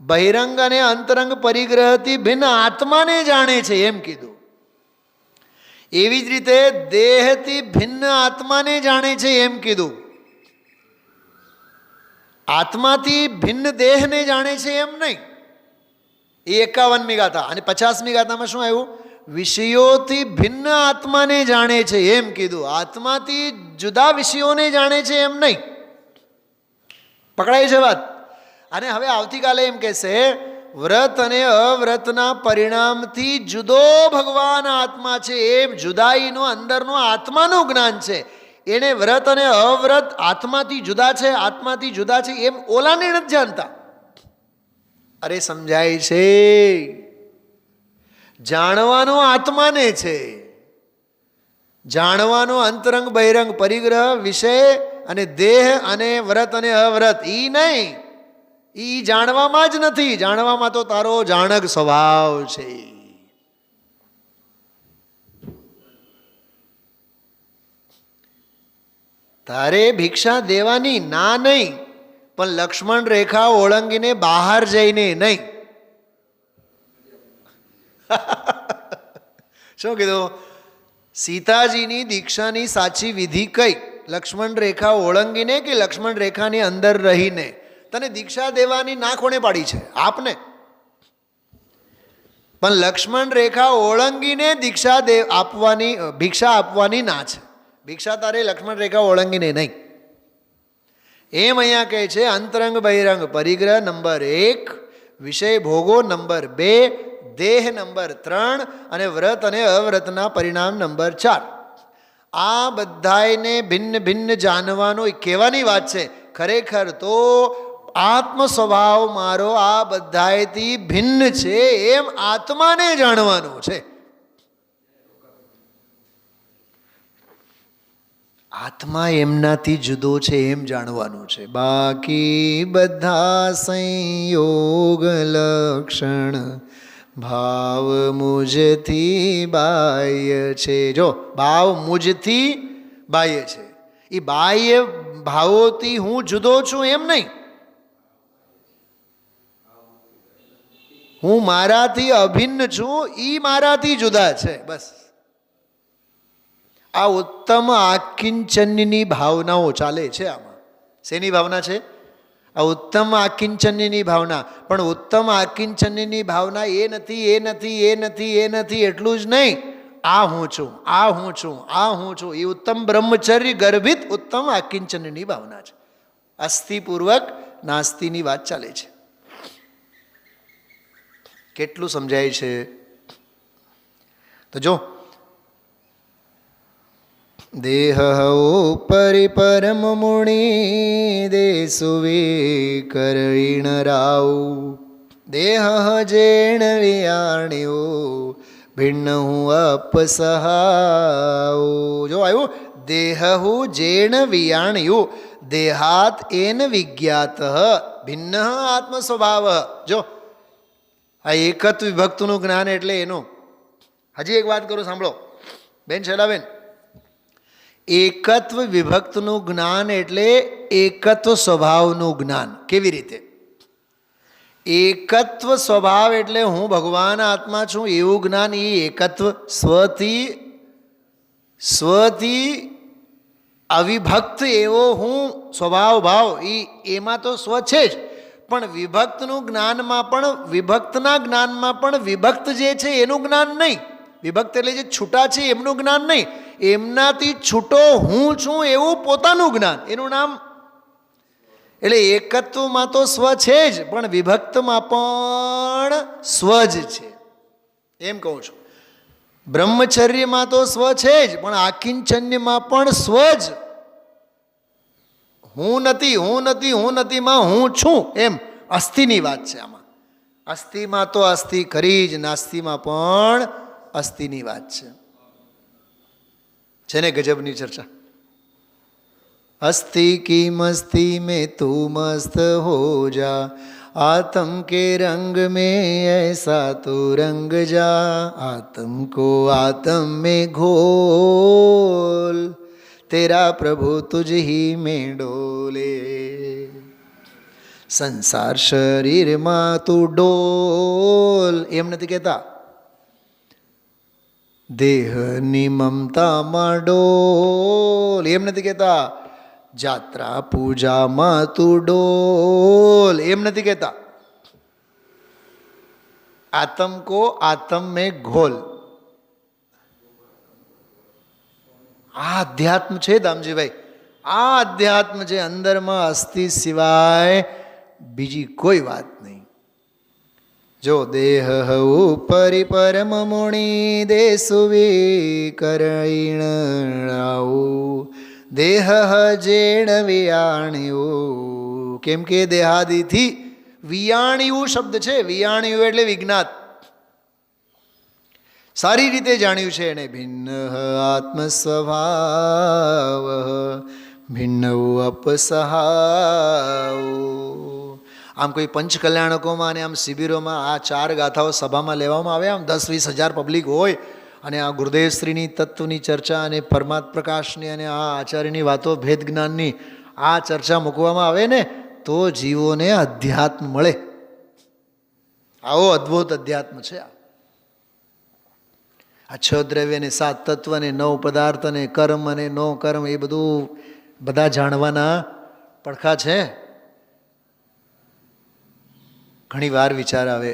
બહિરંગ અને અંતરંગ પરિગ્રહથી ભિન્ન આત્માને જાણે છે એમ કીધું. એવી જ રીતે દેહથી ભિન્ન આત્માને જાણે છે એમ કીધું. આત્માથી ભિન્ન દેહને જાણે છે એમ નહીં. એ 51મી ગાથા. અને 50મી ગાથામાં શું આવ્યું? વિષયોથી ભિન્ન આત્માને જાણે છે એમ કીધું. આત્માથી જુદા વિષયોને જાણે છે એમ નહીં. પકડાય છે વાત? અને હવે આવતીકાલે એમ કહેશે વ્રત અને અવ્રતના પરિણામથી જુદો ભગવાન આત્મા છે, એમ જુદાઈનો અંદરનો આત્માનું જ્ઞાન છે. એને વ્રત અને અવ્રત આત્માથી જુદા છે, આત્માથી જુદા છે એમ ઓલાને નથી જાણતા. અરે સમજાય છે? જાણવાનો આત્માને છે, જાણવાનો અંતરંગ બહિરંગ પરિગ્રહ, વિષય અને દેહ અને વ્રત અને અવ્રત. ઈ નહીં, ઈ જાણવામાં જ નથી. જાણવામાં તો તારો જાણક સ્વભાવ છે. તારે ભિક્ષા દેવાની ના નહીં, પણ લક્ષ્મણ રેખા ઓળંગીને બહાર જઈને નહીં. શું કીધું? સીતાજીની દીક્ષાની સાચી વિધિ કઈ? લક્ષ્મણ રેખા ઓળંગીને કે લક્ષ્મણ રેખાની અંદર રહીને? તને દીક્ષા દેવાની ના કોણે પાડી છે? આપને. પણ લક્ષ્મણ રેખા ઓળંગીને ભિક્ષા આપવાની ના છે. ભિક્ષા તારે લક્ષ્મણ રેખા ઓળંગીને નહીં. એમ અહીંયા કહે છે અંતરંગ બહિરંગ પરિગ્રહ નંબર 1, વિષય ભોગો નંબર 2, દેહ નંબર 3 અને વ્રત અને અવ્રતના પરિણામ નંબર 4. આ બધાને ભિન્ન ભિન્ન જાણવાનો એ કહેવાની વાત છે. ખરેખર તો આત્મ સ્વભાવ મારો આ બધાથી ભિન્ન છે એમ આત્માને જાણવાનું છે. આત્મા એમનાથી જુદો છે એમ જાણવાનું છે. બાકી બધા સંયોગ લક્ષણ ભાવ મુજથી બાહ્ય છે. જો ભાવ મુજથી બાહ્ય છે, એ બાહ્ય ભાવોથી હું જુદો છું એમ નહીં. હું મારાથી અભિન્ન છું, એ મારાથી જુદા છે. બસ આ ઉત્તમ આકિંચનની ભાવનાઓ ચાલે છે. આમાં શેની ભાવના છે? આ ઉત્તમ આકિંચન્યની ભાવના. પણ ઉત્તમ આકિંચન્યની ભાવના એ નથી, એ નથી, એ નથી, એ નથી એટલું જ નહીં, આ હું છું, આ હું છું, આ હું છું. એ ઉત્તમ બ્રહ્મચર્ય ગર્ભિત ઉત્તમ આકિંચન્યની ભાવના છે. અસ્થિપૂર્વક નાસ્તિની વાત ચાલે છે. કેટલું સમજાય છે? તો જો, દેહ ઉપરી પરમ મુનિ દેસુ વિકરીણ રાવ, દેહ જેણ વિયાણ્યો ભિન્ન હું અપસહાવ. જો આવ્યું, દેહ જેણ વિયાણ્યું દેહાત એન વિજ્ઞાત ભિન્ન આત્મ સ્વભાવ. જો આ એકત્વ વિભક્તનું જ્ઞાન એટલે એનું. હજી એક વાત કરું, સાંભળો બેન શૈલાબેન. એકત્વ વિભક્તનું જ્ઞાન એટલે એકત્વ સ્વભાવનું જ્ઞાન. કેવી રીતે? એકત્વ સ્વભાવ એટલે હું ભગવાન આત્મા છું એવું જ્ઞાન. એ એકત્વ સ્વથી અવિભક્ત એવો હું સ્વભાવ ભાવ એમાં તો સ્વ છે જ, પણ વિભક્તનું જ્ઞાનમાં પણ વિભક્તના જ્ઞાનમાં પણ વિભક્ત જે છે એનું જ્ઞાન નહીં. વિભક્ત એટલે જે છૂટા છે એમનું જ્ઞાન નહીં, એમનાથી છૂટો હું છું એવું પોતાનું જ્ઞાન, એનું નામ. એટલે એકત્વમાં તો સ્વ છે જ, પણ વિભક્તમાં પણ સ્વ જ છે એમ કહું છું. બ્રહ્મચર્યમાં તો સ્વ છે જ, પણ આકિંચન્યમાં પણ સ્વ જ. હું નથી, હું નથી, હું નથીમાં હું છું એમ અસ્થિની વાત છે આમાં. અસ્થિમાં તો અસ્થિ ખરી જ, નાસ્તિમાં પણ અસ્થિની વાત છે ને ગજબની ચર્ચા. अस्थि की मस्ती में तू मस्त हो जा, आत्म के रंग में ऐसा तो रंग जा, आत्म को आत्म में घोल, तेरा प्रभु तुझ ही में डोले. संसार शरीर માં તું ડોલ એમ નથી કહેતા, દેહની મમતામાં ડોલ એમ નથી કહેતા, જાત્રા પૂજામાં તું ડોલ એમ નથી કહેતા. આત્મ કો આત્મ में ઘોલ. આ અધ્યાત્મ છે દામજીભાઈ, આ અધ્યાત્મ છે. અંદરમાં અસ્થિ સિવાય બીજી કોઈ વાત નહીં. જો દેહ ઉપરી પરમ મુનિ દેસુ વિકરીણ રાવ, દેહ જેણ વિયાણ્યું. કેમ કે દેહાદિથી વિયાણ્યું શબ્દ છે. વિયાણ્યું એટલે વિજ્ઞાત, સારી રીતે જાણ્યું છે એને. ભિન્ન આત્મ સ્વભાવ ભિન્ન અપસહાવ. આમ કોઈ પંચકલ્યાણકોમાં અને આમ શિબિરોમાં આ 4 ગાથાઓ સભામાં લેવામાં આવે, આમ 10-20 હજાર પબ્લિક હોય, અને આ ગુરુદેવ શ્રીની તત્વની ચર્ચા અને પરમાત્મ પ્રકાશની અને આ આચાર્યની વાતો ભેદ જ્ઞાનની આ ચર્ચા મૂકવામાં આવે ને, તો જીવોને અધ્યાત્મ મળે. આવો અદ્ભુત અધ્યાત્મ છે આ. 6 દ્રવ્ય ને 7 તત્વ ને 9 પદાર્થ અને કર્મ અને નો કર્મ, એ બધું બધા જાણવાના પડખા છે. ઘણી વાર વિચાર આવે,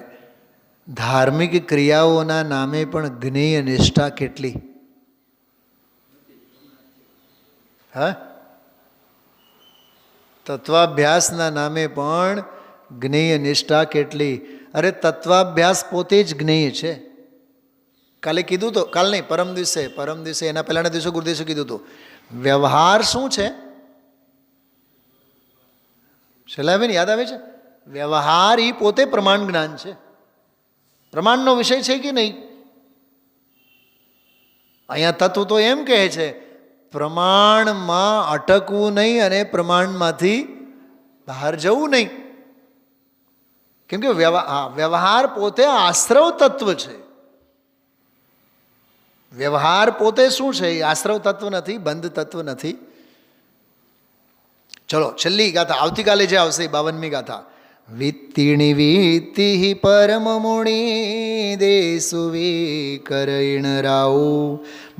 ધાર્મિક ક્રિયાઓના નામે પણ જ્ઞેય નિષ્ઠા કેટલી? હા, તત્વાભ્યાસના નામે પણ જ્ઞેય નિષ્ઠા કેટલી? અરે તત્વાભ્યાસ પોતે જ જ્ઞેય છે. કાલે કીધું તો, કાલ નહીં પરમ દિવસે એના પહેલાના દિવસે ગુરુદેશે કીધું હતું, વ્યવહાર શું છે? શૈલાબેન યાદ આવે છે? વ્યવહાર એ પોતે પ્રમાણ જ્ઞાન છે. પ્રમાણનો વિષય છે કે નહીં? અહીંયા તત્વ તો એમ કહે છે, પ્રમાણમાં અટકવું નહીં અને પ્રમાણમાંથી બહાર જવું નહીં. કેમ કે વ્યવહાર પોતે આશ્રવ તત્વ છે. વ્યવહાર પોતે શું છે? એ આશ્રવ તત્વ નથી, બંધ તત્વ નથી. ચલો છેલ્લી ગાથા આવતીકાલે જે આવશે 52મી ગાથા. વિત્તિણી વિત્તિ પરમ મુનિ દેસુ વિકરીણ રાવ,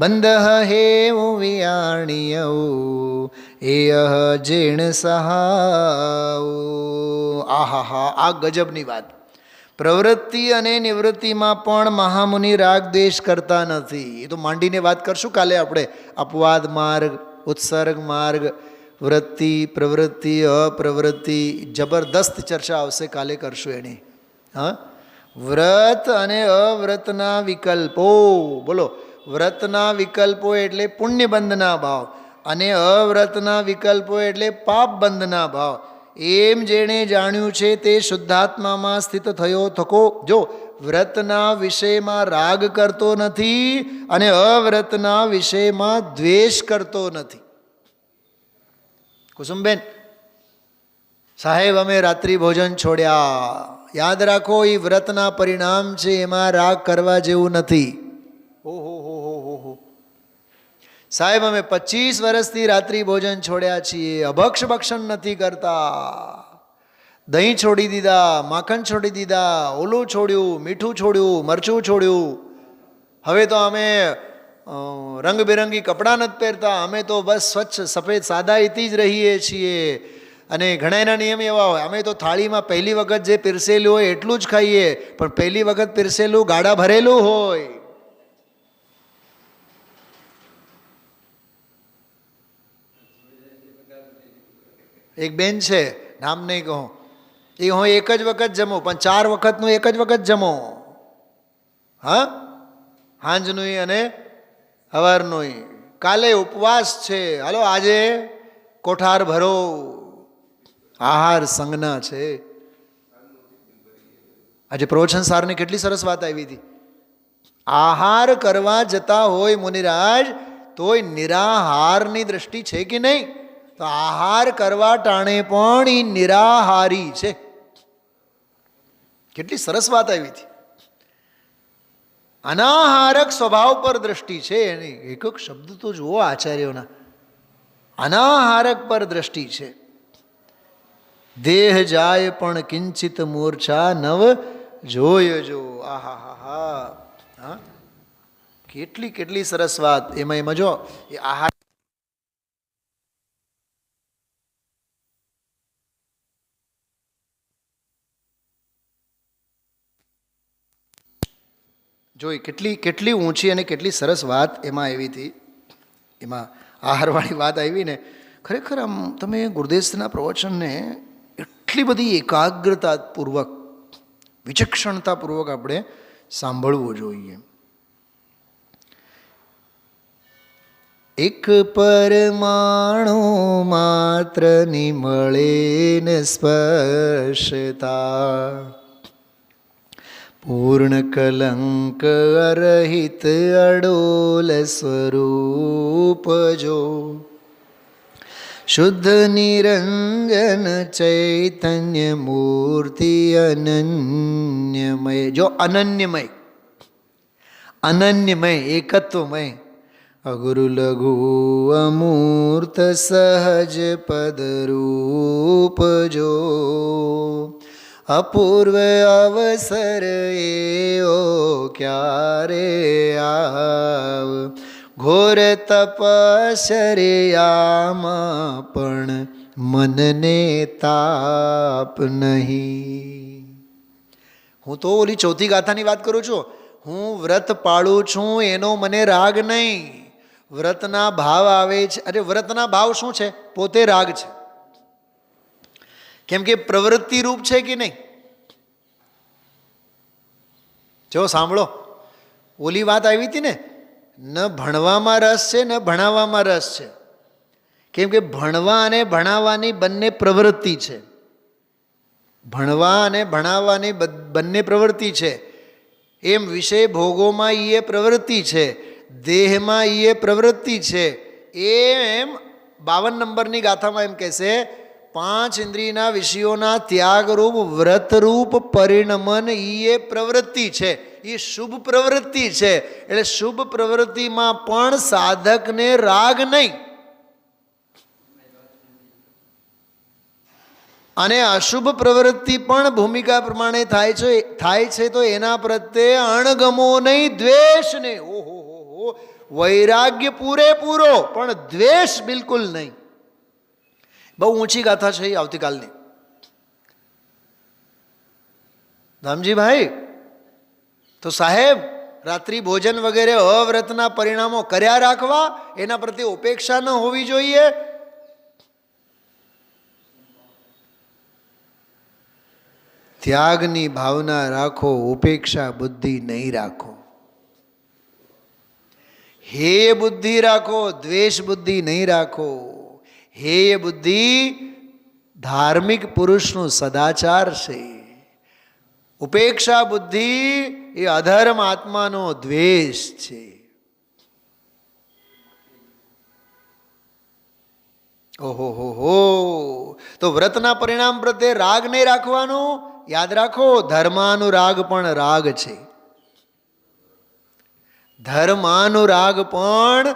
બંધ હેવ વિયાણિયવ એયહ જેણ સહાઉ. આહાહા, આ ગજબની વાત. પ્રવૃત્તિ અને નિવૃત્તિમાં પણ મહામુનિ રાગ દ્વેષ કરતા નથી. એ તો માંડીને વાત કરશું કાલે આપણે. અપવાદ માર્ગ, ઉત્સર્ગ માર્ગ, વૃત્તિ, પ્રવૃત્તિ, અપ્રવૃત્તિ, જબરદસ્ત ચર્ચા આવશે, કાલે કરશું એની. હા, વ્રત અને અવ્રતના વિકલ્પો. બોલો, વ્રતના વિકલ્પો એટલે પુણ્યબંધના ભાવ, અને અવ્રતના વિકલ્પો એટલે પાપબંધના ભાવ. એમ જેણે જાણ્યું છે તે શુદ્ધાત્મામાં સ્થિત થયો થકો. જો વ્રતના વિષયમાં રાગ કરતો નથી અને અવ્રતના વિષયમાં દ્વેષ કરતો નથી. કુસુમબેન, સાહેબ અમે રાત્રિ ભોજન છોડ્યા. યાદ રાખો, એ વ્રતના પરિણામ છે, એમાં રાગ કરવા જેવું નથી. ઓહો હો હો હો હો. સાહેબ અમે 25 વર્ષથી રાત્રિ ભોજન છોડ્યા છીએ, અભક્ષ ભક્ષણ નથી કરતા, દહીં છોડી દીધા, માખણ છોડી દીધા, ઓલું છોડ્યું, મીઠું છોડ્યું, મરચું છોડ્યું, હવે તો અમે રંગબેરંગી કપડાં નથી પહેરતા, અમે તો બસ સ્વચ્છ સફેદ સાદાઈથી જ રહીએ છીએ. અને ઘણાના નિયમ એવા હોય, અમે તો થાળીમાં પહેલી વખત જે પીરસેલું હોય એટલું જ ખાઈએ, પણ પહેલી વખત પીરસેલું ગાડા ભરેલું હોય. એક બેન છે, નામ નહીં કહું, એ હું એક જ વખત જમું, પણ 4 વખતનું એક જ વખત જમો. હા, હાંજનું અને સવારનું. કાલે ઉપવાસ છે, હાલો આજે કોઠાર ભરો, આહાર સંજ્ઞા છે. આજે પ્રવચન સારની કેટલી સરસ વાત આવી હતી. આહાર કરવા જતા હોય મુનિરાજ, તોય નિરાહારની દ્રષ્ટિ છે કે નહીં? તો આહાર કરવા ટાણે પણ એ નિરાહારી છે. કેટલી સરસ વાત આવી હતી. અનાહારક સ્વભાવ પર દ્રષ્ટિ છે એની. એક એક શબ્દ તો જુઓ આચાર્યોના. અનાહારક પર દ્રષ્ટિ છે. દેહ જાય પણ કિંચિત મૂર્છા નવ જોયજો. આહા હા હા હા, કેટલી કેટલી સરસ વાત. એમાં જો એ આહાર જોઈ, કેટલી કેટલી ઊંચી અને કેટલી સરસ વાત એમાં આવી હતી. એમાં આહારવાળી વાત આવી ને, ખરેખર આમ તમે ગુરુદેવના પ્રવચનને એટલી બધી એકાગ્રતાપૂર્વક, વિચક્ષણતાપૂર્વક આપણે સાંભળવું જોઈએ. એક પરમાણુ માત્ર નિમળે ને સ્પર્શતા, પૂર્ણ કલંક અરહિત અડોલ સ્વરૂપ જો, શુદ્ધ નિરંજન ચૈતન્ય મૂર્તિ અનન્યમય. જો અનન્યમય, અનન્યમય, એકત્વમય, અગુરુ લઘુ અમૂર્ત સહજ પદરૂપ જો, અપૂર્વ અવસર એવો ક્યારે આવ, ઘોર તપશ્ચર્યામાં પણ મનને તાપ નહીં. હું તો ઓલી ચોથી ગાથાની વાત કરું છું. હું વ્રત પાળું છું એનો મને રાગ નહીં, વ્રતના ભાવ આવે છે. અરે વ્રતના ભાવ શું છે? પોતે રાગ છે. કેમ કે પ્રવૃત્તિ રૂપ છે કે નહીં? જો સાંભળો, ઓલી વાત આવી હતી ને, ન ભણવામાં રસ છે ન ભણાવવામાં રસ છે. કેમ કે ભણવા અને ભણાવવાની બંને પ્રવૃત્તિ છે. ભણવા અને ભણાવવાની બંને પ્રવૃત્તિ છે. એમ વિષય ભોગોમાં એ પ્રવૃત્તિ છે, દેહમાં એ પ્રવૃત્તિ છે. એમ 52 નંબરની ગાથામાં એમ કહેશે, 5 ઇન્દ્રિયના વિષયોના ત્યાગરૂપ વ્રતરૂપ પરિણમન એ પ્રવૃત્તિ છે, એ શુભ પ્રવૃત્તિ છે. એટલે શુભ પ્રવૃત્તિમાં પણ સાધકને રાગ નહીં, અને અશુભ પ્રવૃત્તિ પણ ભૂમિકા પ્રમાણે થાય છે તો એના પ્રત્યે અણગમો નહીં, દ્વેષ નહીં. ઓહો હો હો, વૈરાગ્ય પૂરેપૂરો પણ દ્વેષ બિલકુલ નહીં. બહુ ઊંચી ગાથા છે એ આવતીકાલની. ધામજીભાઈ, તો સાહેબ રાત્રિ ભોજન વગેરે અવ્રતના પરિણામો કર્યા રાખવા, એના પ્રત્યે ઉપેક્ષા ન હોવી જોઈએ. ત્યાગની ભાવના રાખો, ઉપેક્ષા બુદ્ધિ નહીં રાખો. હેય બુદ્ધિ રાખો, દ્વેષ બુદ્ધિ નહીં રાખો. હેય બુદ્ધિ ધાર્મિક પુરુષનું સદાચાર છે. ઉપેક્ષા બુદ્ધિ એ અધર્મ આત્માનો દ્વેષ છે. ઓહો હો. તો વ્રતના પરિણામ પ્રત્યે રાગ નહીં રાખવાનું. યાદ રાખો, ધર્માનુરાગ પણ રાગ છે. ધર્માનુરાગ પણ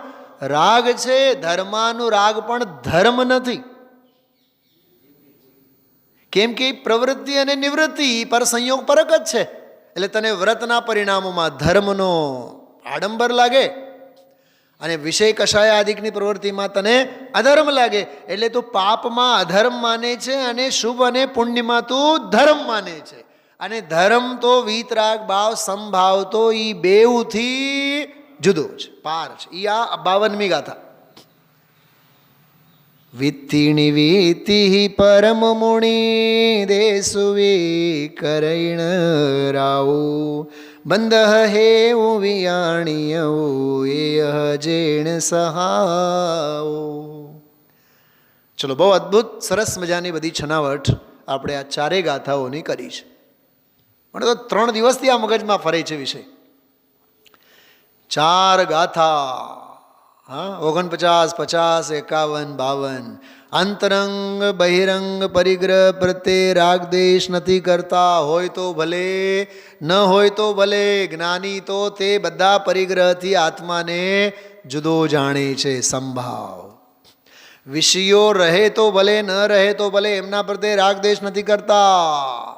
રાગ છે. ધર્માનુરાગ પણ ધર્મ નથી. કેમ કે પ્રવૃત્તિ અને નિવૃત્તિ પર સંયોગ પરક જ છે. એટલે તને વ્રતના પરિણામોમાં ધર્મનો આડંબર લાગે અને વિષય કષાય આદિકની પ્રવૃત્તિમાં તને અધર્મ લાગે. એટલે તું પાપમાં અધર્મ માને છે અને શુભ અને પુણ્યમાં તું ધર્મ માને છે. અને ધર્મ તો વીતરાગ ભાવ સંભાવ તો એ બેઉથી જુદો છે, પાર છે. એ આ 52મી ગાથા. વિત્તિણી વીતિ પરમ મુનિ દેસુવી કરૈણ રાવ બંધ હેઉ વિયાણીયઉ એ જેણ સહાવ. ચલો, બહુ અદ્ભુત સરસ મજાની બધી છનાવટ આપણે આ ચારેય ગાથાઓની કરી છે. મને તો 3 દિવસથી આ મગજમાં ફરે છે વિષય. 4 ગાથા, 49, 50, 51, 52. અંતરંગ બહિરંગ પરિગ્રહ પ્રત્યે રાગ દેશ નથી કરતા. હોય તો ભલે, ન હોય તો ભલે. જ્ઞાની તો તે બધા પરિગ્રહથી આત્માને જુદો જાણે છે. સંભાવ વિષયો રહે તો ભલે, ન રહે તો ભલે, એમના પ્રત્યે રાગ દેશ નથી કરતા.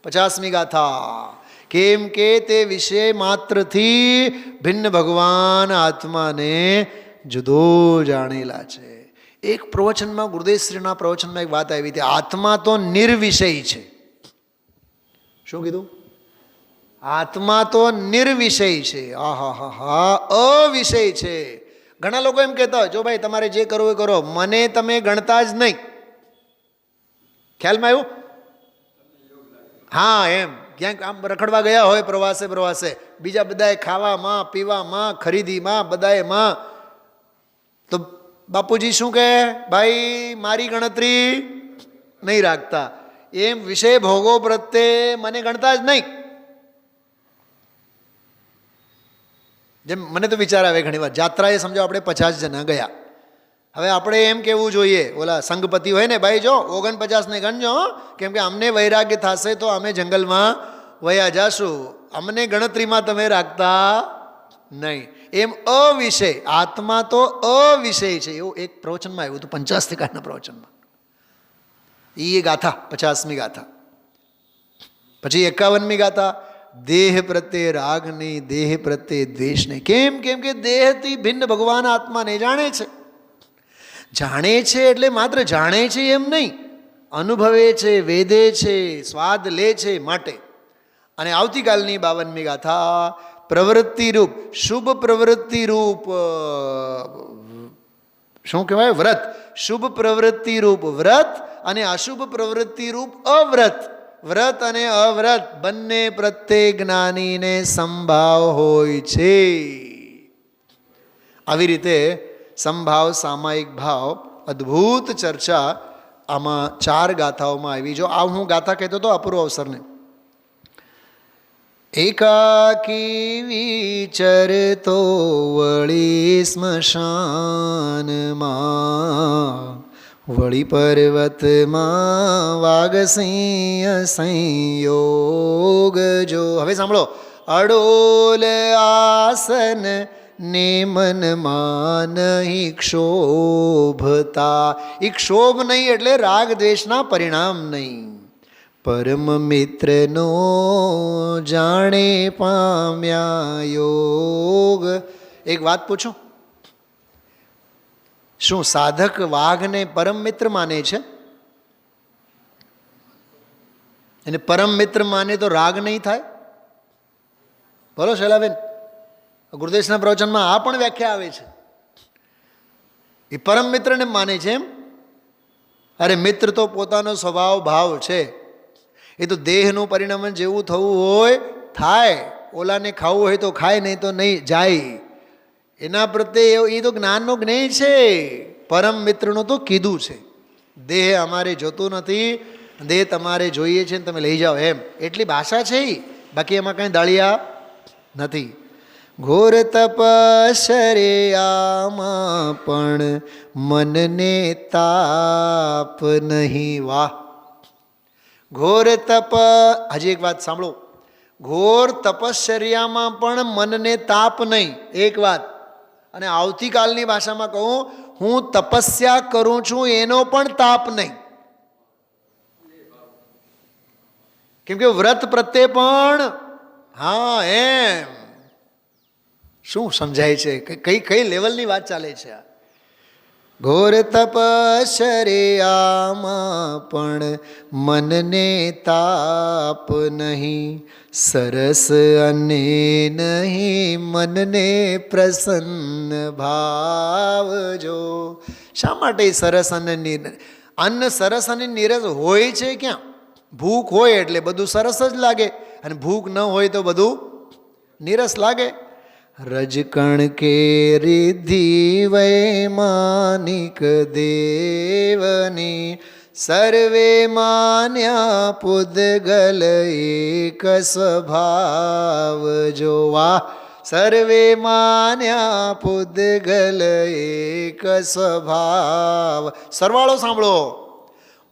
50મી ગાથા. કેમ કે તે વિષય માત્રથી ભિન્ન ભગવાન આત્માને જુદો જાણેલા છે. એક પ્રવચનમાં, ગુરુદેવશ્રીના પ્રવચનમાં એક વાત આવી હતી. આત્મા તો નિર્વિષય છે. શું કીધું? આત્મા તો નિર્વિષય છે. આહા, અવિષય છે. ઘણા લોકો એમ કહેતા હોય, જો ભાઈ તમારે જે કરવું એ કરો, મને તમે ગણતા જ નહીં. ખ્યાલમાં આવ્યું? હા, એમ ક્યાંક આમ રખડવા ગયા હોય પ્રવાસે, બીજા બધાએ ખાવામાં, પીવામાં, ખરીદીમાં, બધાએમાં, તો બાપુજી શું કહે? ભાઈ મારી ગણતરી નહીં રાખતા. એમ વિષય ભોગો પ્રત્યે મને ગણતા જ નહીં. જેમ મને તો વિચાર આવે ઘણી વાર, જાત્રાએ સમજો આપણે 50 જણા ગયા. હવે આપણે એમ કહેવું જોઈએ, ઓલા સંઘપતિ હોય ને, ભાઈ જો 49 ને ગણજો, કેમ કે અમને વૈરાગ્ય થશે તો અમે જંગલમાં વયા જાશું. અમને ગણતરીમાં તમે રાખતા નહીં. એમ અવિષય, આત્મા તો અવિષય છે. એવું એક પ્રવચનમાં આવ્યું હતું, 50 પ્રવચનમાં. એ ગાથા 50મી ગાથા. પછી 51મી ગાથા. દેહ પ્રત્યે રાગ નહીં, દેહ પ્રત્યે દ્વેષ નહીં. કેમ? કેમ કે દેહથી ભિન્ન ભગવાન આત્માને જાણે છે. જાણે છે એટલે માત્ર જાણે છે એમ નહીં, અનુભવે છે, વેદે છે, સ્વાદ લે છે માટે. અને આવતીકાલની 52મી ગાથા પ્રવૃત્તિ રૂપ, શુભ પ્રવૃત્તિ રૂપ, શું કહેવાય? વ્રત. શુભ પ્રવૃત્તિ રૂપ વ્રત અને અશુભ પ્રવૃત્તિ રૂપ અવ્રત. વ્રત અને અવ્રત બંને પ્રત્યે જ્ઞાનીને સંભાવ હોય છે. આવી રીતે સંભાવ, સામાયિક ભાવ, અદ્ભુત ચર્ચા આમાં 4 ગાથાઓમાં આવી. જો આ હું ગાથા કહેતો હતો અપૂર્વ અવસરને. એકાકી વિચરતો વળી સ્મશાનમાં, વળી પર્વતમાં વાગસિંહ સંયોગ જો. હવે સાંભળો. અડોલ આસન ને મનમાં નહીં ક્ષોભતા. એ ક્ષોભ નહીં એટલે રાગ દ્વેષના પરિણામ નહીં. પરમ મિત્રનો જાણે પામ્યા યોગ. એક વાત પૂછું, શું સાધક વાઘને પરમ મિત્ર માને છે? એને પરમ મિત્ર માને તો રાગ નહીં થાય? બોલો શૈલાબેન. ગુરુદેવના પ્રવચનમાં આ પણ વ્યાખ્યા આવે છે. એ પરમ મિત્રને માને છે એમ? અરે મિત્ર તો પોતાનો સ્વભાવ ભાવ છે. એ તો દેહનું પરિણામ જેવું થવું હોય થાય. ઓલાને ખાવું હોય તો ખાય, નહીં તો નહીં જાય. એના પ્રત્યે એ તો જ્ઞાનનો જ્ઞેય છે. પરમ મિત્રનું તો કીધું છે. દેહ અમારે જોતું નથી, દેહ તમારે જોઈએ છે ને તમે લઈ જાઓ એમ, એટલી ભાષા છે. બાકી એમાં કંઈ દાળિયા નથી. ઘોર તપશ્ચર્યામાં પણ મનને તાપ નહીં. વાહ! ઘોર તપ, હજી એક વાત સાંભળો. ઘોર તપશ્ચર્યામાં પણ મનને તાપ નહીં, એક વાત. અને આવતીકાલની ભાષામાં કહું, હું તપસ્યા કરું છું એનો પણ તાપ નહીં. કેમ કે વ્રત પ્રત્યે પણ હા એમ. શું સમજાય છે? કઈ કઈ લેવલની વાત ચાલે છે? ઘોર તપશ્ચર્યામાં પણ મનને તાપ નહીં. સરસ અને નહીં મનને પ્રસન્ન ભાવજો. શા માટે સરસ અને અન્ન સરસ અને નીરસ હોય છે ક્યાં? ભૂખ હોય એટલે બધું સરસ જ લાગે, અને ભૂખ ન હોય તો બધું નીરસ લાગે. રજકણ કે રિદ્ધિ વૈમાનિક દેવની સર્વે માન્યા પુદ્ગલ એક સ્વભાવ જોવા. સર્વે માન્યા પુદ્ગલ એક સ્વભાવ. સરવાળો સાંભળો.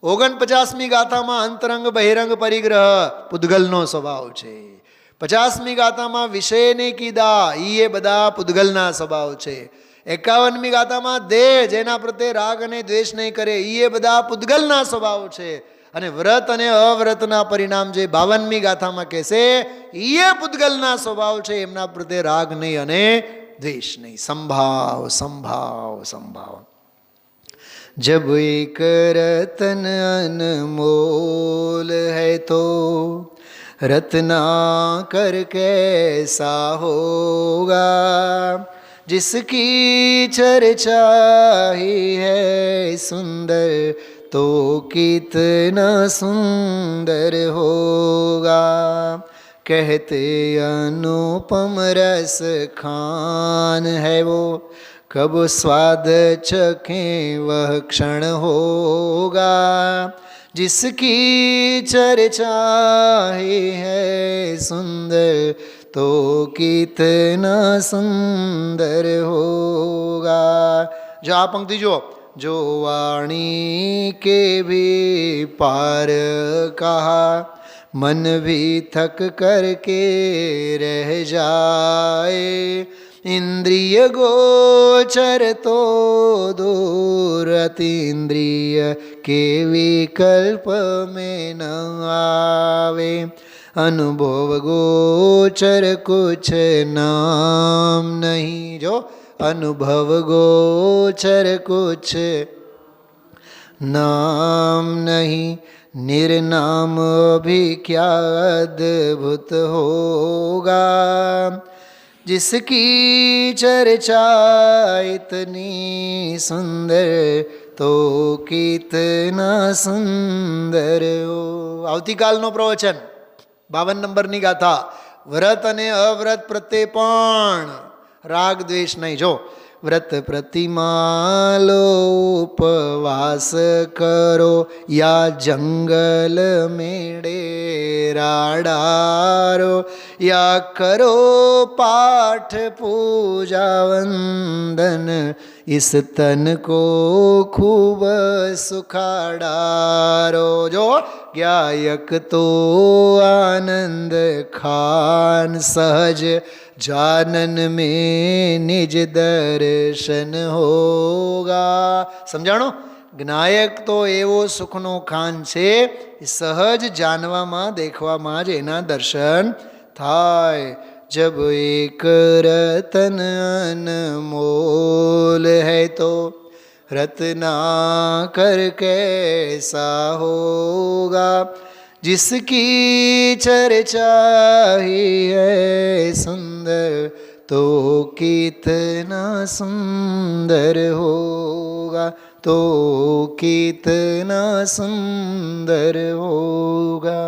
49મી ગાથામાં અંતરંગ બહિરંગ પરિગ્રહ પુદ્ગલનો સ્વભાવ છે. 50મી ગાથામાં વિષયને કીધા, એ બધા પુદ્ગલના સ્વભાવ છે. 51મી ગાથામાં દેહ જેના પ્રત્યે રાગ અને દ્વેષ નહીં કરે, એ બધા પુદ્ગલના સ્વભાવ છે. અને વ્રત અને અવ્રતના પરિણામ જે 52મી ગાથામાં કહેશે, એ પુદ્ગલના સ્વભાવ છે. એમના પ્રત્યે રાગ નહીં અને દ્વેષ નહીં. સંભાવ સંભાવ સંભાવ. जब एक रतन अनमोल है तो रत्ना कर कैसा होगा. जिसकी चर्चा ही है सुंदर तो कितना सुंदर होगा. कहते अनुपम रस खान है वो, कब स्वाद चखे वह क्षण होगा. जिसकी चर्चा ही है सुंदर तो कितना सुंदर होगा. जो आ पंक्ति जो वाणी के भी पार कहा, मन भी थक करके रह जाए. इंद्रिय गोचर तो दूर अतीन्द्रिय के विकल्प में न आवे. अनुभव गोचर कुछ नाम नहीं. जो अनुभव गोचर कुछ नाम नहीं. निर्नाम भी क्या अद्भुत होगा. जिसकी चर्चा इतनी सुंदर तो कितना सुंदर हो. આવતીકાલનો પ્રવચન 52 નંબરની ગાથા. વ્રત અને અવ્રત પ્રત્યે પણ રાગ દ્વેષ નહીં. જો વ્રત પ્રતિમાલો ઉપવાસ કરો, યા જંગલ મેળે રાડારો, યા કરો પાઠ પૂજા વંદન, इस तन को खूब सुखाडारो. जो ज्ञायक तो आनंद खान सहज जानन में निज दर्शन होगा. સમજાણો? જ્ઞાયક તો એવો સુખનો ખાન છે, સહજ જાણવામાં દેખવામાં જ એના દર્શન થાય. जब एक रतन अनमोल है तो रत्नाकर कैसा होगा, जिसकी चर्चा ही है सुंदर, तो कितना सुंदर होगा, तो कितना सुंदर होगा।